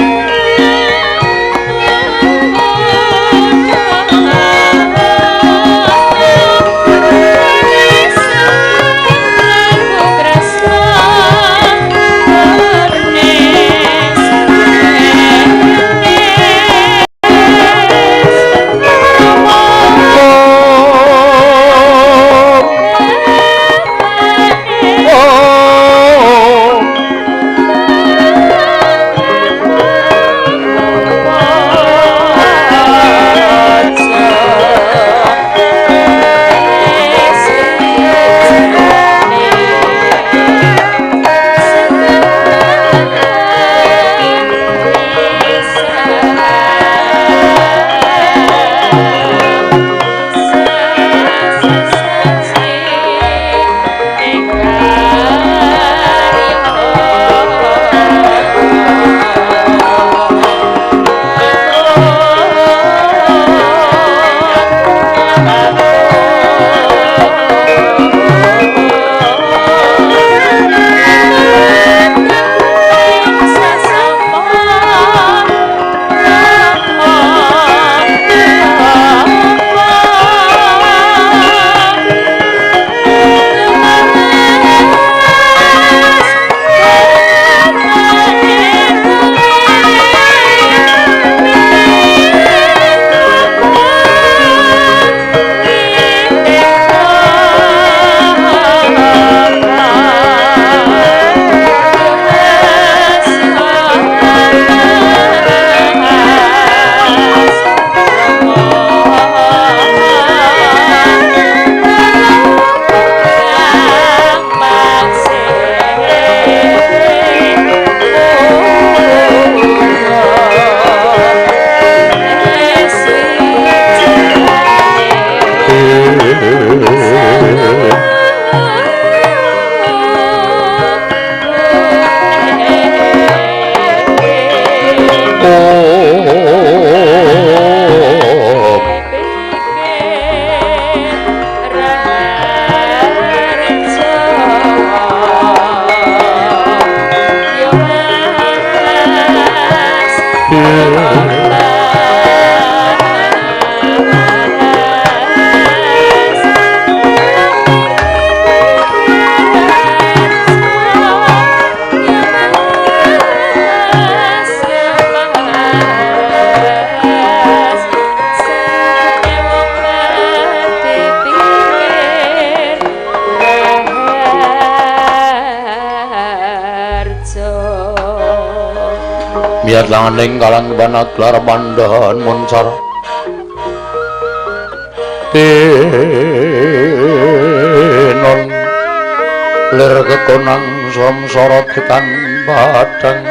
Miat langaning kalang panaglar pandhahan muncar tinon lir kekonang samsara tekan padhang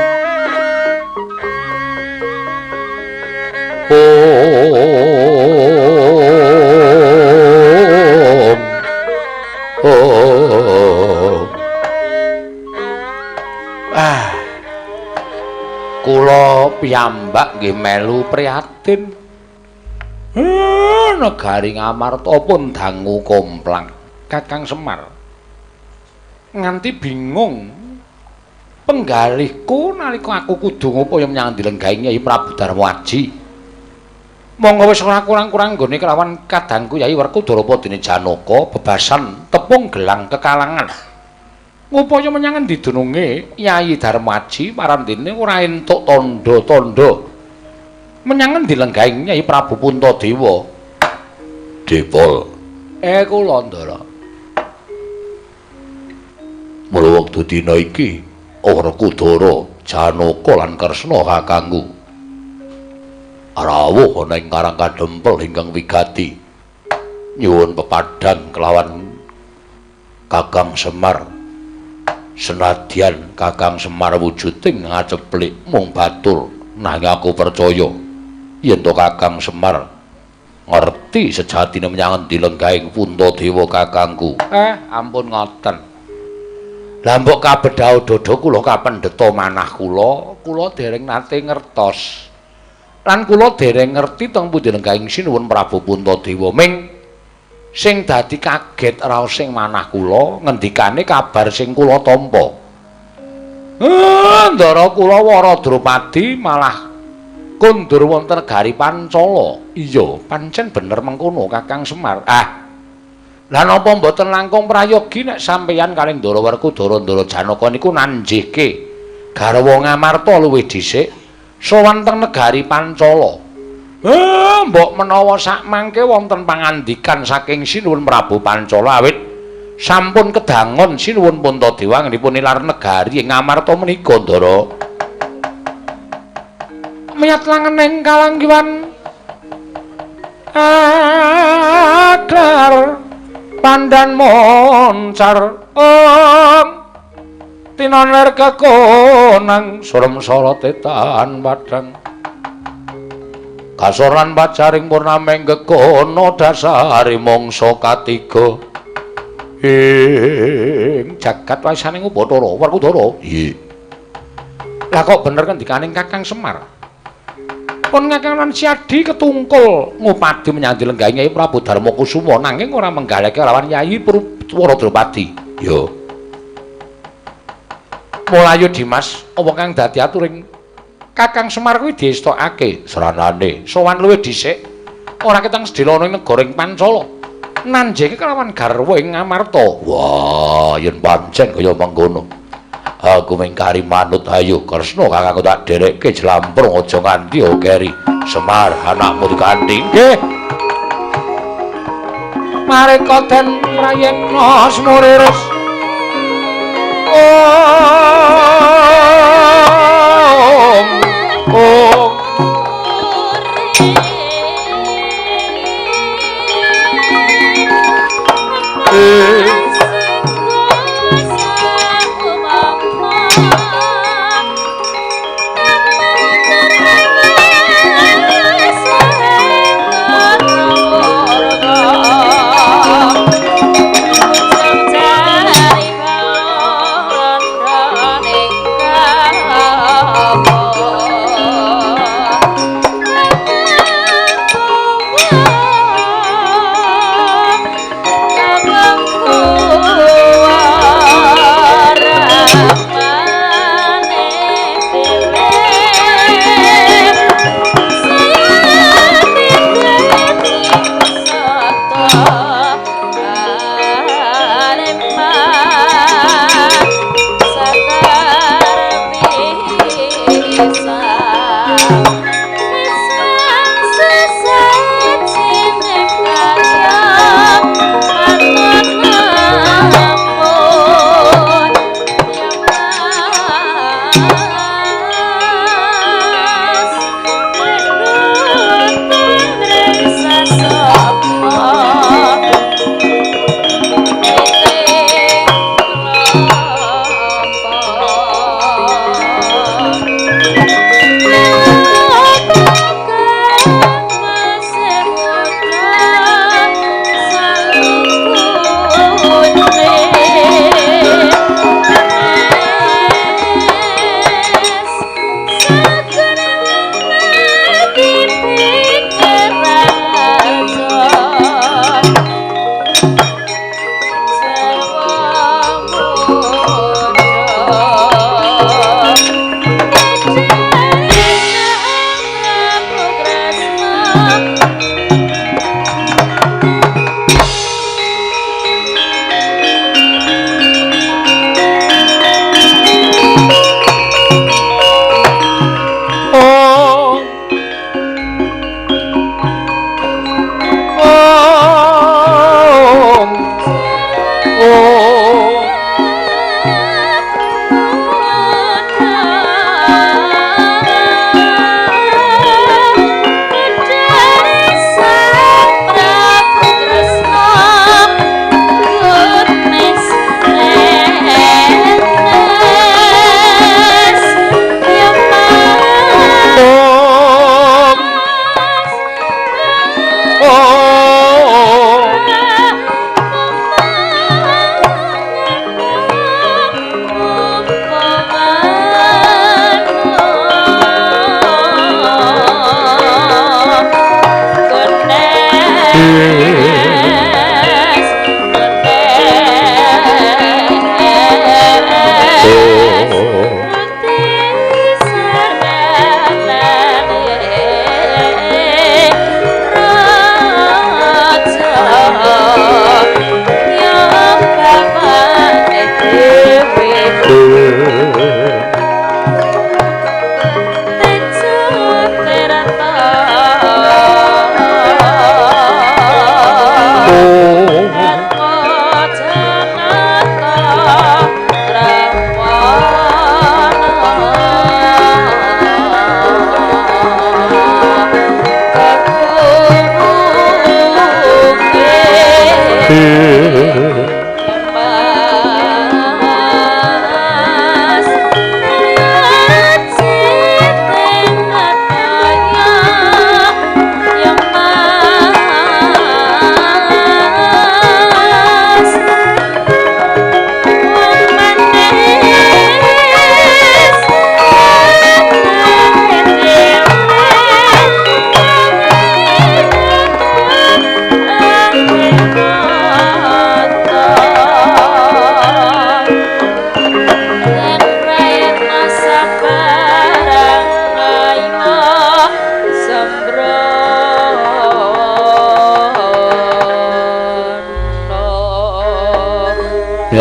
kula piyambak nggih melu prihatin. Negari Ngamarta pun dangu komplang Kakang Semar. Nganti bingung penggalihku nalika aku kudu ngupaya menyang dilenggahi Nyai Prabu Darmaji. Monggo wis ora kurang-kurang nggone kelawan kadangku Yai Werkudara dene Janaka bebasan tepung gelang kekalangan. Ngupaya menyang endi dununge Nyai Darmaji parandene ora entuk tandha-tandha menyang endi lenggahi Nyai Prabu Puntadewa. Dipol kula Ndara mula wektu dina iki Werkudara Janaka lan Kresna kakangku rawuh ana ing Karang Kadempel ingkang wigati nyuwun pepadhang kelawan Kakang Semar. Senadyan Kakang Semar wujuding ngaceplik mung batur, nanging aku percaya yen to Kakang Semar ngerti sejatine menyang endi lenggahing Puntadewa kakangku. Ampun ngoten. Lah mbok kabedhao dodo kula kapendheta manah kula dereng nate ngertos. Lan kula dereng ngerti teng pundi lenggahing sinuwun Prabu Puntadewa. Ming sing dadi kaget raosing manah kula ngendikane kabar sing kula tampa. Ndara kula Waradrupadi malah kondur wonten negari Pancala. Iya, pancen bener mengkono Kakang Semar. Lah napa mboten langkung prayogi nek sampeyan kalih Ndara Werkudara Ndara Janaka niku nanjihke garwa Ngamarta luwih dhisik sowan teng negari Pancala. Mbok menawa sak mangke wonten pangandikan saking Sinuwun Prabu Pancala awit sampun kedangon Sinuwun Puntadewa ngendipun nilar negari ing Ngamarta menika Ndara. Miyat langening kalanggiwan aglar pandan moncar tinoner kekonang surem-sara tetan padhang kasoran pacaring purnameng gekono dasari mangsa katiga ing jagat wasaning Bathara Werkudara. Nggih. Lah kok bener kendikaning Kakang Semar? Pun Kakang lan Siadi ketungkul ngupadi menyang dilenggahi Nyai Prabu Darmakusuma nanging ora menggalake lawan Nyai Waradrupadi. Yo. Mulayu Dimas, apa kang dadi aturing Kakang Semar kuwi diestokake seranane sowan luwih dhisik ora ketang sedhela ana ing negara ing Pancala. Nanjeke kelawan garwa ing Ngamarta. Wah, yen pancen kaya mangkono. Aku mengkari manut ayo Kresna kakangku tak derekke jlamprung aja nganti keri Semar anakmu dikandhi. Nggih. Mareka den rayekna semuriris.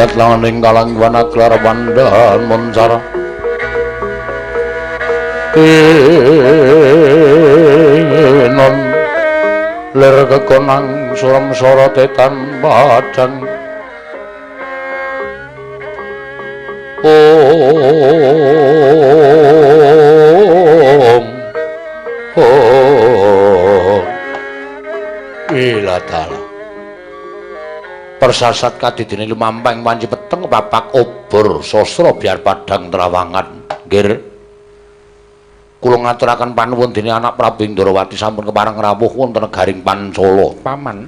Wiwit laning kalangwan aklar wandahan moncar non ler kekonang suram sorotetan padang Ilatala persasat kadidene lumampang wanci peteng papak obor sastra biar padang trawangan nggih kula ngaturaken panuwun dene anak Prabu Indrawati sampun kepareng rawuh wonten negaring Pancala paman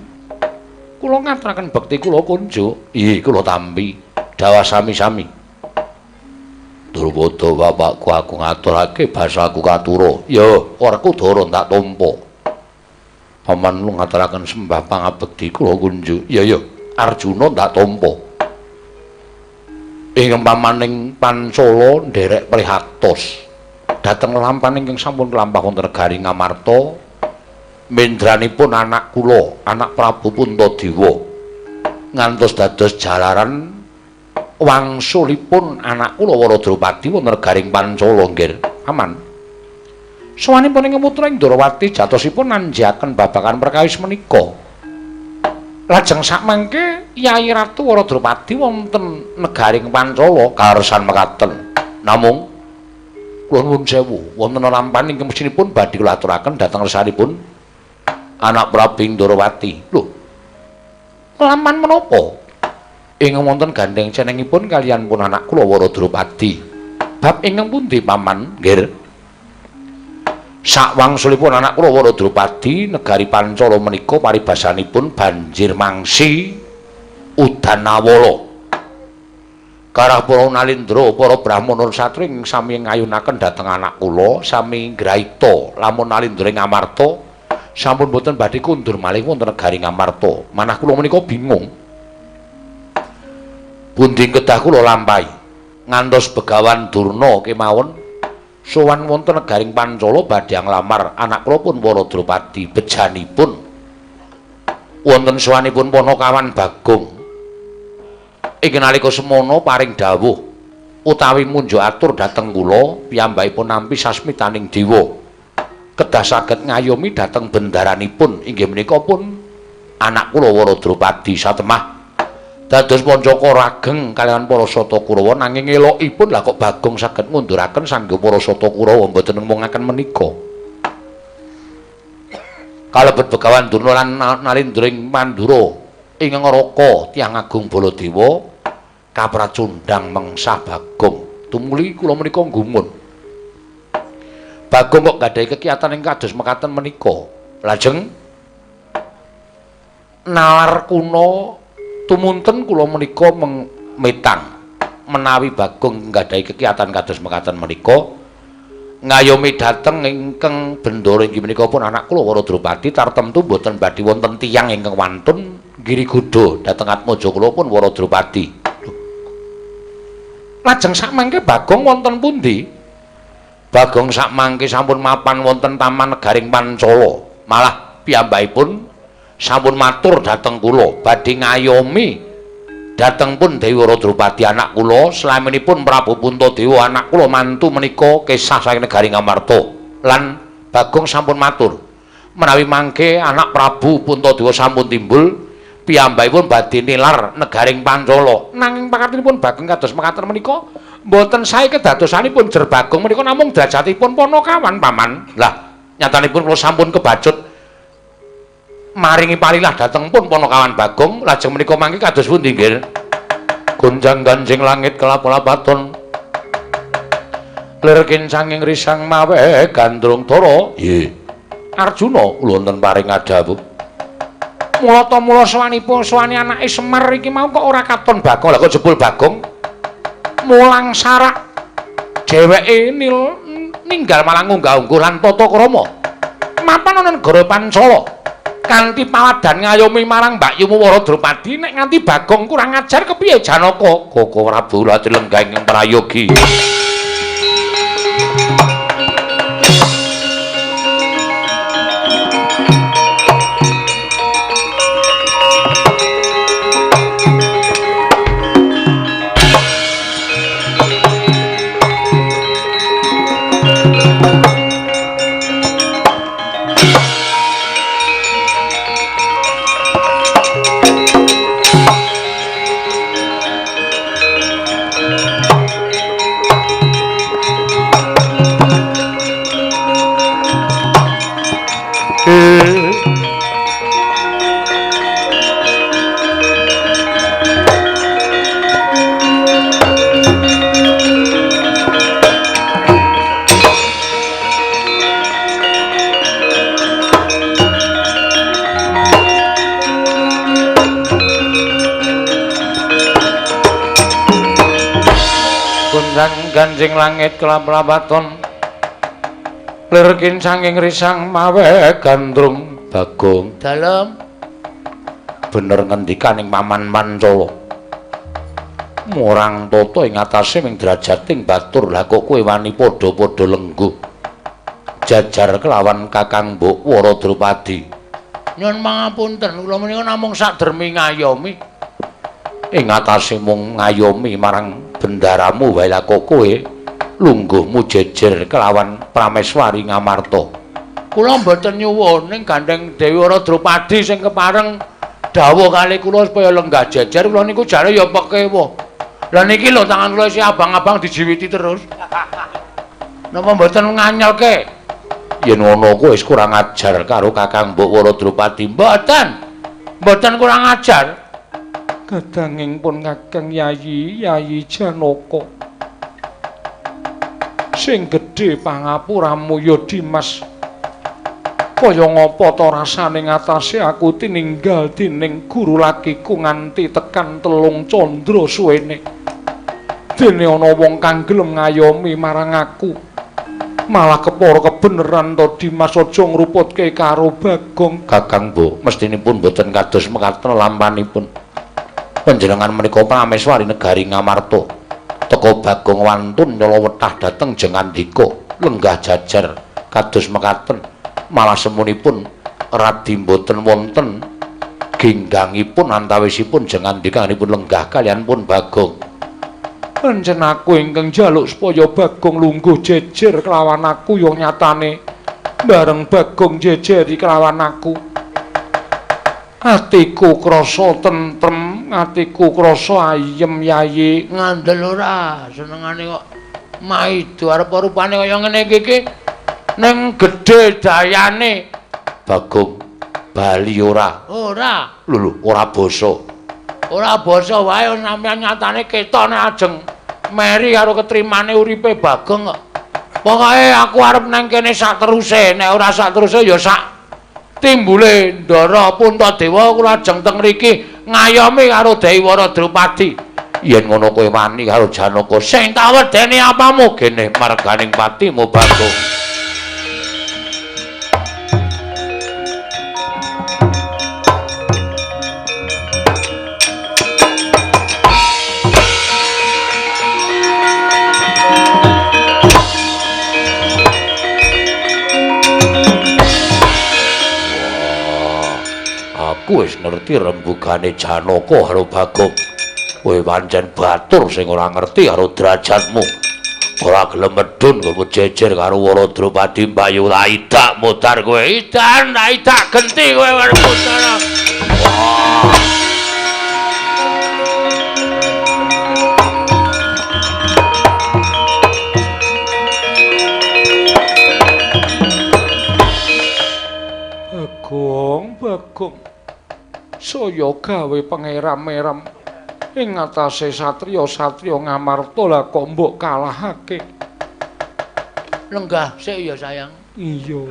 kula ngaturaken bekti kula kunjuk nggih kula tampi dawa sami-sami Durwodo bapakku aku ngaturake basaku katura ya oraku dara tak tampa paman lu ngaturaken sembah pangabekti kula kunjuk ya ya Arjuna tak tampa ing pamaning Pancala nderek prihatos dhateng lampahan ingkang sampun kelampah wonten negaring Ngamarta mendranipun anak kula anak Prabu Puntadewa ngantos dados jalaran wangsulipun anak kula Waradrawati wonten negaring Pancala nggih paman sawanipun ing putra Indrawati jatosipun nanjaken babagan perkawis menika lajeng sakmangke Yai Ratu Waradrawati wonten negaring Pancala karesan mekaten namung kula nuwun sewu wonten lampahan ingkang mesinipun badhe kula aturaken dhateng resanipun anak Prabu Indrawati lho lampahan menapa ingkang wonten gandeng cenengipun kaliyan pun anak kula Waradrawati bab ingkang pundi paman nggih sakwangsulipun anak kula Waradrawati negari Pancala menika paribasanipun banjir mangsi udanawala karah para nalindra para brahmana satri ing sami ngayunaken dhateng anak kula sami nggraita lamun nalindra ing Ngamarta sampun boten badhe kundur malih wonten negari Ngamarta manah kula menika bingung pundi kedah kula lampahi ngantos Begawan Durna kemawon sowan wonten negaring Pancala badhe nglamar anak kula pun Waradrawati bejanipun wonten sowanipun Panakawan Bagong ing nalika semono paring dawuh utawi munjuk atur dhateng kula piyambakipun nampi sasmitaning dewa kedah saged ngayomi dhateng bendaranipun inggih menika pun anak kula Waradrawati satemah dados pancaka rageng kaliyan para Sata Kurawa nanging elokipun lah kok Bagong saged ngunduraken sangga para Sata Kurawa mboten nemungaken menika kalebet Begawan Durna lan Nalindring Mandura ingkang Raka Tiyang Agung Baladewa kapracundang mengsah Bagong tumuli kula menika nggumun Bagong kok gadhahi kekiyatan ing kados mekaten menika lajeng nalar kuna tumunten kula menika metang menawi Bagong gadhahi kekiyatan kados mekaten menika ngayomi dhateng ingkang bendara inggih menika pun anak kula Waradrawati tartemtu boten badhe wonten tiyang ingkang wantun Girikuda dhateng atmaja kula pun Waradrawati. Lajeng sakmangke Bagong wonten pundi? Bagong sakmangke sampun mapan wonten taman negaring Pancala. Malah piyambakipun sampun matur dhateng kula badhe ngayomi dhateng pun Dewi Waradrawati anak kula slaminipun Prabu Puntadewa anak kula mantu menika kesah saking negaring Ngamarta. Lan Bagong sampun matur menawi mangke anak Prabu Puntadewa sampun timbul piyambakipun badhe nilar negaring Pancala nanging pakatinipun Bagong kados mekaten menika mboten sae kedadosanipun jer Bagong menika namung derajatipun Panakawan paman. Lah nyatanipun kula sampun kebacut maringi parilah dhateng pun Panakawan Bagong lajeng menika mangke kados pundi nggih gonjang ganjing langit kelap-lapaton lir kincanging risang mawe gandrung dara nggih Arjuna kula wonten paring adhawuh mula sawanipun sawani anake Semar iki mau kok ora katon Bagong. Lah kok jebul Bagong mulang sarak dheweke ninggal malang unggah-ungguh lan tata krama mapan ana negara Pancala kanthi paladan ngayomi marang Mbak Yumu Waradrawati nek nganti Bagong kurang ajar kepiye Janaka Koko Prabu Lati lenggah ing prayogi Gunjang ganjing langit kelap-lapaton lirkin sanging risang mawe gandrung Bagong Dalem bener ngendikaning Paman Pancala murang tata ing atase ming derajating batur lah kok kowe wani padha-padha lengguh jajar kelawan Kakang Mbok Wara Drupadi nyuwun pangapunten kula menika namung sadermi ngayomi ing atase mung ngayomi marang bendaramu wae lah kok kowe lungguhmu jejer kelawan Prameswari Ngamarta kula mboten nyuwun ning gandeng Dewi Wara Drupadi sing kepareng dawuh kali kula supaya lenggah jejer kula niku jare ya pekewo. Lah niki lho tangan kula isih abang-abang dijiwiti terus. Napa mboten nganyelke? Yen ngono kowe wis kurang ajar karo Kakang Mbok Wara Drupadi. Mboten. Mboten kurang ajar. Kadanging pun Kakang Yayi Janaka. Sing gedhe pangapuramu ya Dimas. Kaya ngapa ta rasane ngatasé aku tininggal dening guru lakiku nganti tekan 3 candra suwene. Dene ana wong kang gelem ngayomi marang aku. Malah kepara kebeneran to Dimas aja ngruputke karo Bagong. Kakang Mbok, mestinipun boten kados mekaten lampanipun. Panjenengan menika Prameswari negari Ngamarta. Teka Bagong wantun nyala wetah dhateng jengandika lenggah jajar kados mekaten. Malah semunipun radi mboten wonten ginggangipun antawisipun jengandikanipun lenggah kalian pun Bagong. Pancen aku ingkang njaluk supaya Bagong lungguh jejer kelawan aku ya nyatane bareng Bagong jejeri kelawan aku. Atiku krasa tentrem, atiku krasa ayem Yayi. Ngandel ora senengane kok maido arep rupane kaya ngene iki. Ning gedhe dayane Bagong bali ora. Ora. Lho, ora basa. Ora basa wae sampeyan nyatane ketone ajeng meri karo ketrimane uripe Bagong kok. Pokoke aku arep nang kene sak teruse, nek ora sak teruse ya sak timbule Ndara Puntadewa kula ajeng teng mriki ngayomi karo Dewi Wara Drupadi. Yen ngono kowe wani karo Janaka sing tak wedeni apamu kene marganing patimu Bagong. Aku wis ngerti rembugane Janaka karo Bagong. Kowe pancen batur sing ora ngerti karo derajatmu. Ora gelem medhun kowe jejer karo Wara Drupadi Mbayu laidak mutar kowe. Idan laidak genti kowe arep mutar. Bagong. Saya gawe pangeram-eram ing atase satriya-satriya Ngamarta lah kok mbok kalahake. Lenggah sik ya sayang. Iya.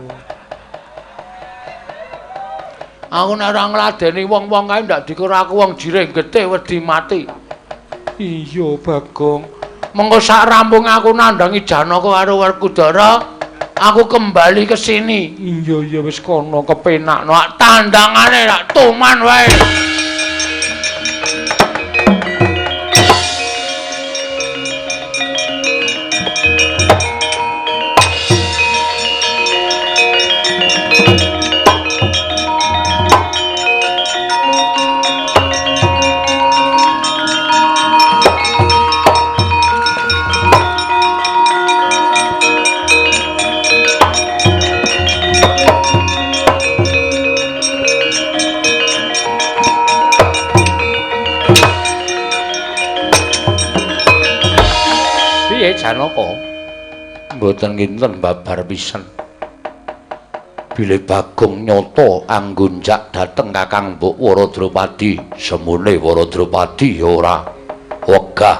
Aku nek ora ngladeni wong-wong kae ndak dikira aku wong jiring getih wedi mati. Iya Bagong. Mengko sak rampung aku nandangi Janaka karo Werkudara. Aku kembali ke sini. Iya wis kono kepenakno. Tandangane rak tuman wae. Janaka mboten kinten babar pisan. Bilih Bagong nyata anggunjak dhateng Kakang Mbok Wara Drupadi, semune Wara Drupadi ora wegah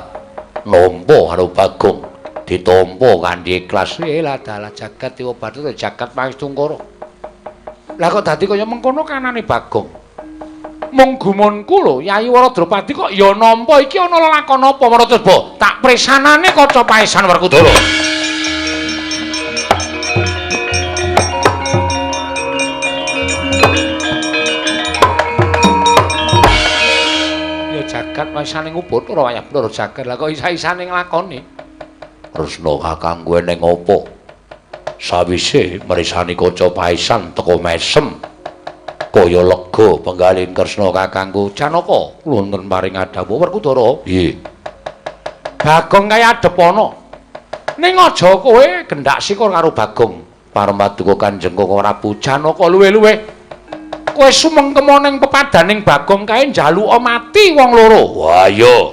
nampa karo Bagong, ditampa kanthi ikhlas. Lah dalah jagat iku badhe jagat pangestungkara. Lah kok dadi kaya mengkono kanane Bagong. Mung gumunku lho, Yayi Waradropati kok ya nampa iki ana lelakon apa Waradroba? Tak presanane kaca paesan Werkudara. Ya jagat paesane nguput ora wayah Ndara jagat. Lah kok isa-isane nglakoni. Resna kakang kowe ning apa? Sawise mresani kaca paesan teka mesem. Kaya lega penggalin Kresna kakangku. Janaka wonten paring adhawu Werkudara. Piye? Bagong kaya adhep ana. Ning aja kowe gendak sikor karo Bagong. Parmaduka Kanjeng Koko Prabu Janaka luwe-luwe. Kowe sumengkema ning pepadaning Bagong kae njaluka mati wong loro. Wah iya.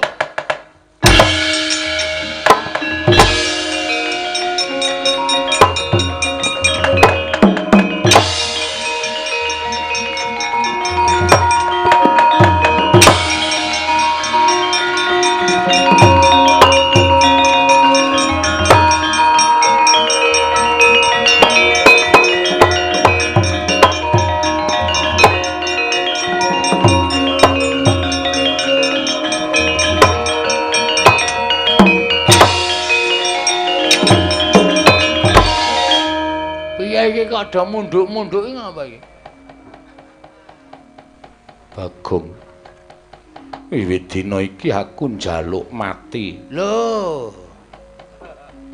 Iki kok ada munduk-munduk iki ngapa iki? Bagong. Wiwit dina iki aku njaluk mati. Lho.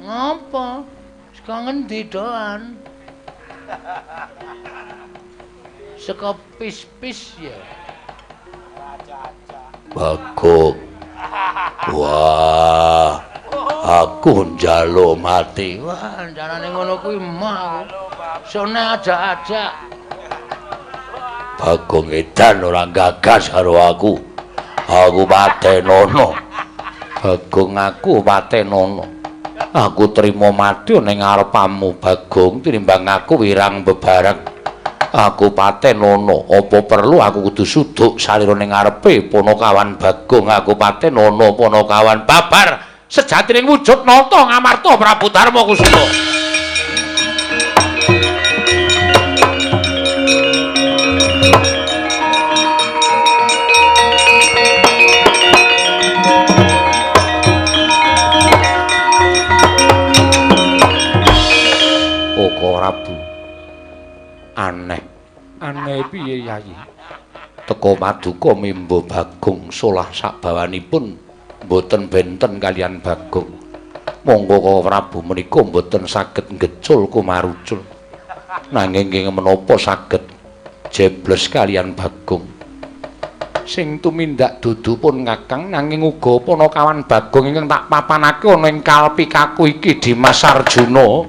Ngapa? Saka ngendi doan? Saka pis-pis ya. Bagong. Wah. Aku njaluk mati. Wah, carane ngono kuwi mah. Sone ajak-ajak. Bagong edan ora gagas karo aku. Aku patenono. Bagong aku patenono. Aku trima mati ning ngarepamu Bagong tinimbang aku wirang bebareng. Aku patenono. Apa perlu aku kudu suduk salira ning ngarepe Panakawan Bagong. Aku patenono Panakawan babar. Sejatining wujud nata ngamarta Prabu Darma Kusuma. Koko Prabu. Aneh. Aneh piye Yayi? Teka Paduka mimba Bagong solah sakbawanipun mboten benten kalian Bagong. Monggo Koko Prabu menika mboten saged ngecul kumarucul. Nanging ing menapa saged jebles kalian Bagong. Sing tumindak dudu pun Kakang nanging uga Panakawan Bagong ingkang tak papanake ana ing kalpikaku iki Dimas Arjuna.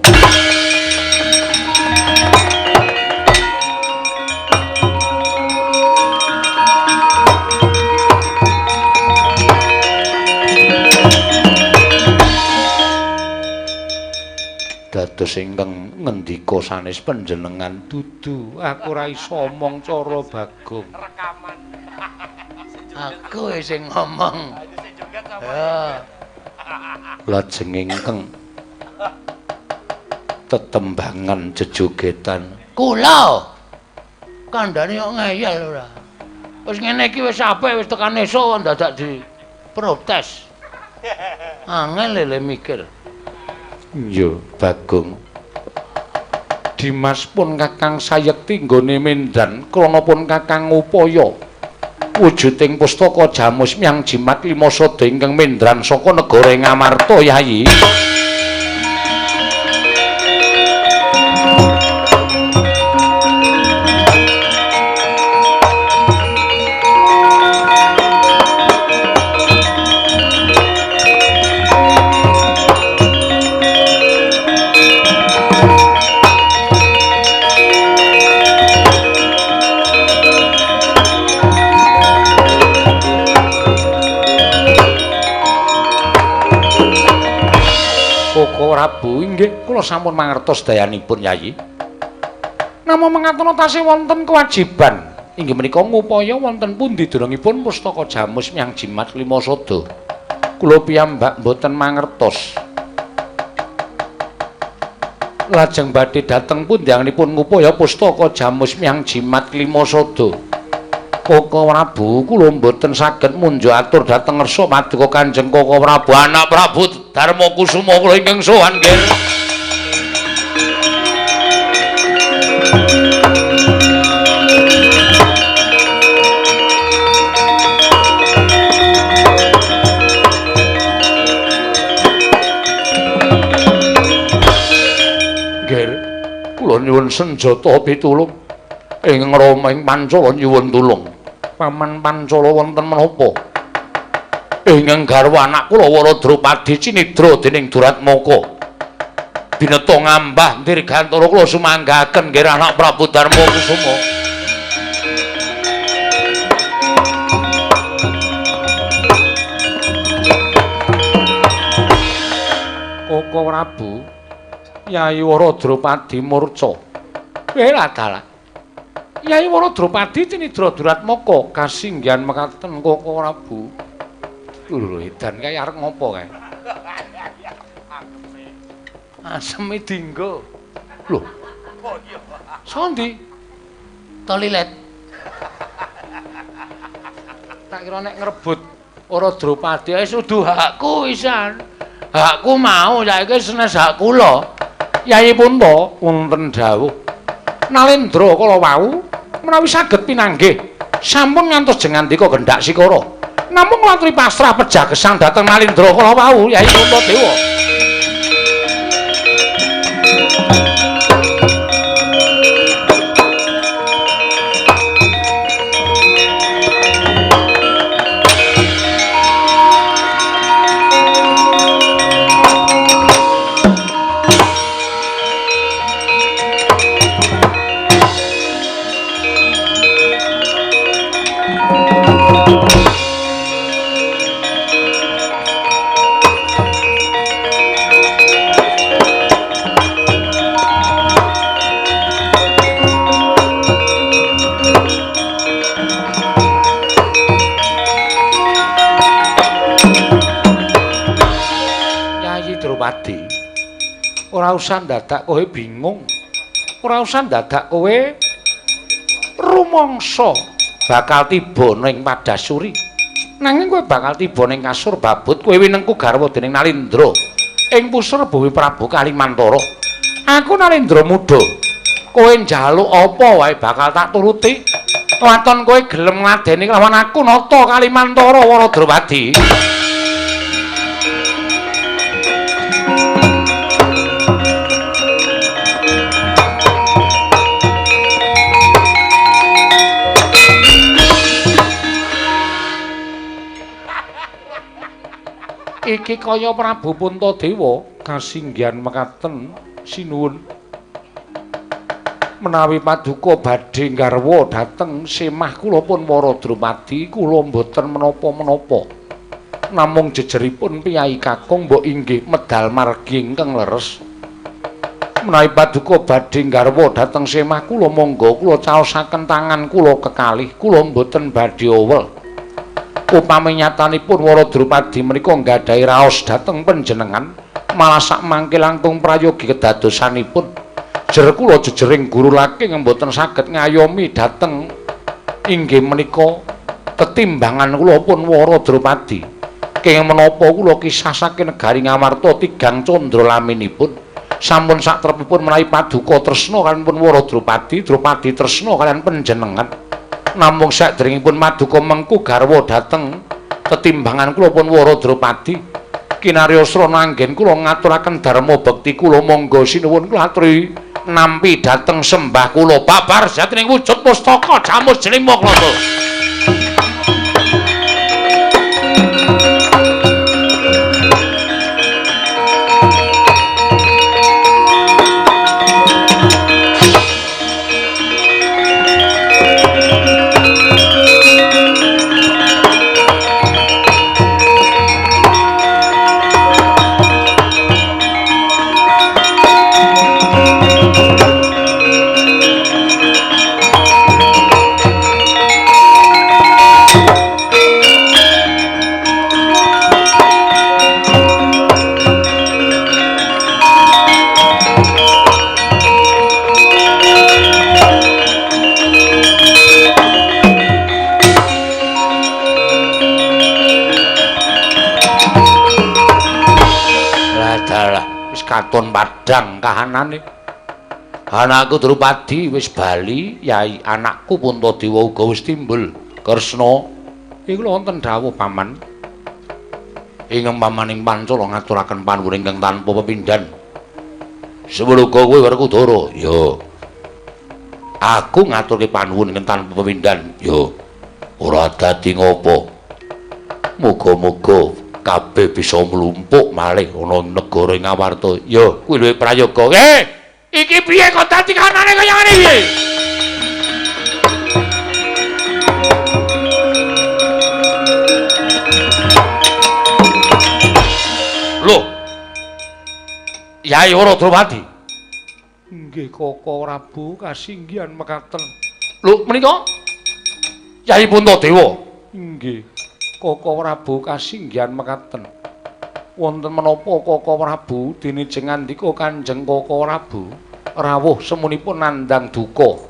Dados ingkang ngendika sanes panjenengan Dudu aku ora iso omong cara Bagong. Rekaman. Aku sing ngomong. Ya. Lajeng ingkang tetembangan jejogetan. Kula. Kandhane kok ngeyel ora. Wis ngene iki wis apik wis tekan esuk dadak di protes. Angel lele mikir. Yo Bagong. Dimas pun Kakang sayekti nggone Mendan krana pun Kakang upaya wujuding pustaka Jamus Myang Jimat Lima Sada ingkang Mendran saka negara Ngamarta Yayi. Koko Prabu inggih kula sampun mangertos dayanipun Yayi. Namung mengatono tasih wonten kewajiban inggih menika ngupaya wonten pundi durungipun pustaka Jamus Myang Jimat Lima Sada. Kula piyambak mboten mangertos. Lajeng badhe dhateng pundi anggenipun ngupaya pustaka Jamus Myang Jimat Lima Sada. Koko Prabu kula mboten saged munjo atur dhateng ngersa paduka Kanjeng Koko Prabu anak Prabu Darma Kusuma kula ingkang sowan nggih. Nggih, kula nyuwun senjata pitulung. Ing Rama ing Pancala nyuwun tulung. Paman Pancala wonten menapa? Ingkang garwa anak kula Waradrupadi cinidra dening Duratmaka. Bineta ngambah dirgantara kula sumanggaken nggih anak Prabu Darma Kusuma. Koko Prabu Yai Waradrupadi murca. Ora dalah. Yai Waradrupadi cinidra Duratmaka kasinggihan mekaten Koko Prabu. Lho edan kae arep ngopo kae? Aseme dinggo. Lho. Sondi? Tolilet. Tak kira nek ngrebut Waradrupadi wis udu hakku wisan. Hakku mau saiki senes hak kula. Yai Punta wonten dawuh. Nalendra kala wau menawi saged pinanggih sampun ngantos jengandika gendhak sikara. Namung ngaturi pasrah pejagesan dhateng Nalendra kala wau Yai Puntadewa. Ora usah dadak kowe bingung. Ora usah dadak kowe rumangsa bakal tiba ning Padasuri. Nanging kowe bakal tiba ning kasur babut kowe winengku garwa dening Nalendra ing pusara Bowi Prabu Kalimantara. Aku Nalendra muda. Kowe njaluk apa wae bakal tak turuti. Waton kowe gelem ngladeni lawan aku nata Kalimantara Waradrupadi. Iki kaya Prabu Puntadewa kasinggihan mekaten sinuwun menawi paduka badhe garwa dhateng semah kula pun Waradrupadi kula mboten menapa-menapa namung jejeripun piyai kakung mbok inggih medal margi ingkang leres menawi paduka badhe garwa dhateng semah kula monggo kula caosaken tangan kula kekalih kula mboten badhe owel. Upami nyatanipun Waradrupadi menika nggadahi raos dhateng panjenengan malah sak mangke langkung prayogi kedadosanipun jer kula jejering guru laking mboten saged ngayomi dhateng inggih menika tetimbangan kula pun Waradrupadi kenging menapa kula kisah saking negari Ngamarta tigang candra laminipun sampun satrepipun menawi paduka tresna kaliyan pun Waradrupadi Drupadi tresna kaliyan panjenengan. Namung saderengipun maduka mengku garwa dhateng tetimbangan kula pun Waradrupadi kinaryosa nanggen kula ngaturaken dharma bekti kula monggo sinuwun kula aturi nampi dhateng sembah kula babar jatining wujud pustaka jamus jeling maklata. Adalah wis katon padhang kahanane. Anakku Drupadi wis bali, Yai anakku Puntadewa uga wis timbul. Kresna, iku wonten dawuh paman. Ingkang pamaning Pancala ngaturaken panuwun ingkang tanpa pepindhan. Semeluga kowe Werkudara, ya. Aku ngaturke panuwun ingkang tanpa pepindhan, ya. Ora dadi ngopo. Muga-muga kabeh bisa mlumpuk malih ana negara ing Ngawarta. Ya, kuwi luwih prayoga. Iki piye kok dadi kanane kaya ngene piye? Lho. Yai Wara Drupadi. Nggih Koko Prabu kasinggihan mekaten. Lho menika Yai Puntadewa. Nggih. Koko Prabu kasinggihan mekaten. Wonten menapa Koko Prabu dene jeng ngandika Kanjeng Koko Prabu rawuh semunipun nandhang duka.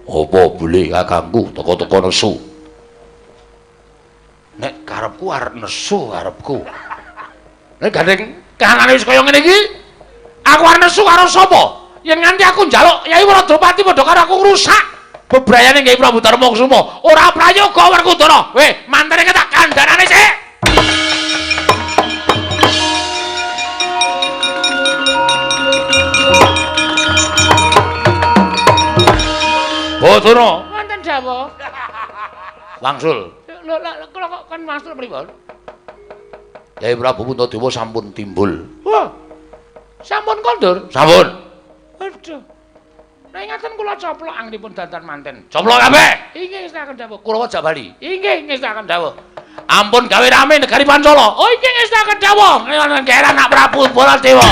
Apa boleh kakangku teka-teka nesu? Nek karepku arep nesu karepku. Nek gandeng kahanane wis kaya ngene iki, aku arep nesu karo sapa? Yen nganti aku njaluk Yai Wara Drupadi padha karo aku ngrusak bebrayane Kyai Prabu Darma Kusuma. Ora prayoga Werkudara. Weh, mantene tak kandhanane sik. Bathara, wonten dawuh. Wangsul. Lho kula kok kan wangsul pripun? Kyai Prabu Puntadewa sampun timbul. Wah. Sampun kondur? Sampun. Aduh. Nek ngaten kula coplok anggipun dandan manten. Coplok kabeh. Inggih ngestaken dawuh. Kula aja bali. Inggih ngestaken dawuh. Ampun gawe rame negari Pancala. Oh inggih ngestaken dawuh. Nggih anak Prabu Baladewa.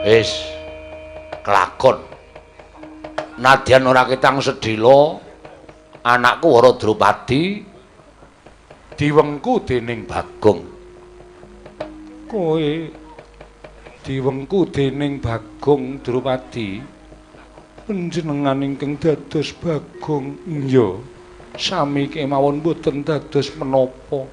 Wis kelakon. Nadyan ora ketang sedhela anakku Wara Drupadi diwengku dening Bagong. Kowe diwengku dening Bagong Drupadi panjenengan ingkang dados Bagong. Iya, sami kemawon boten dados menapa.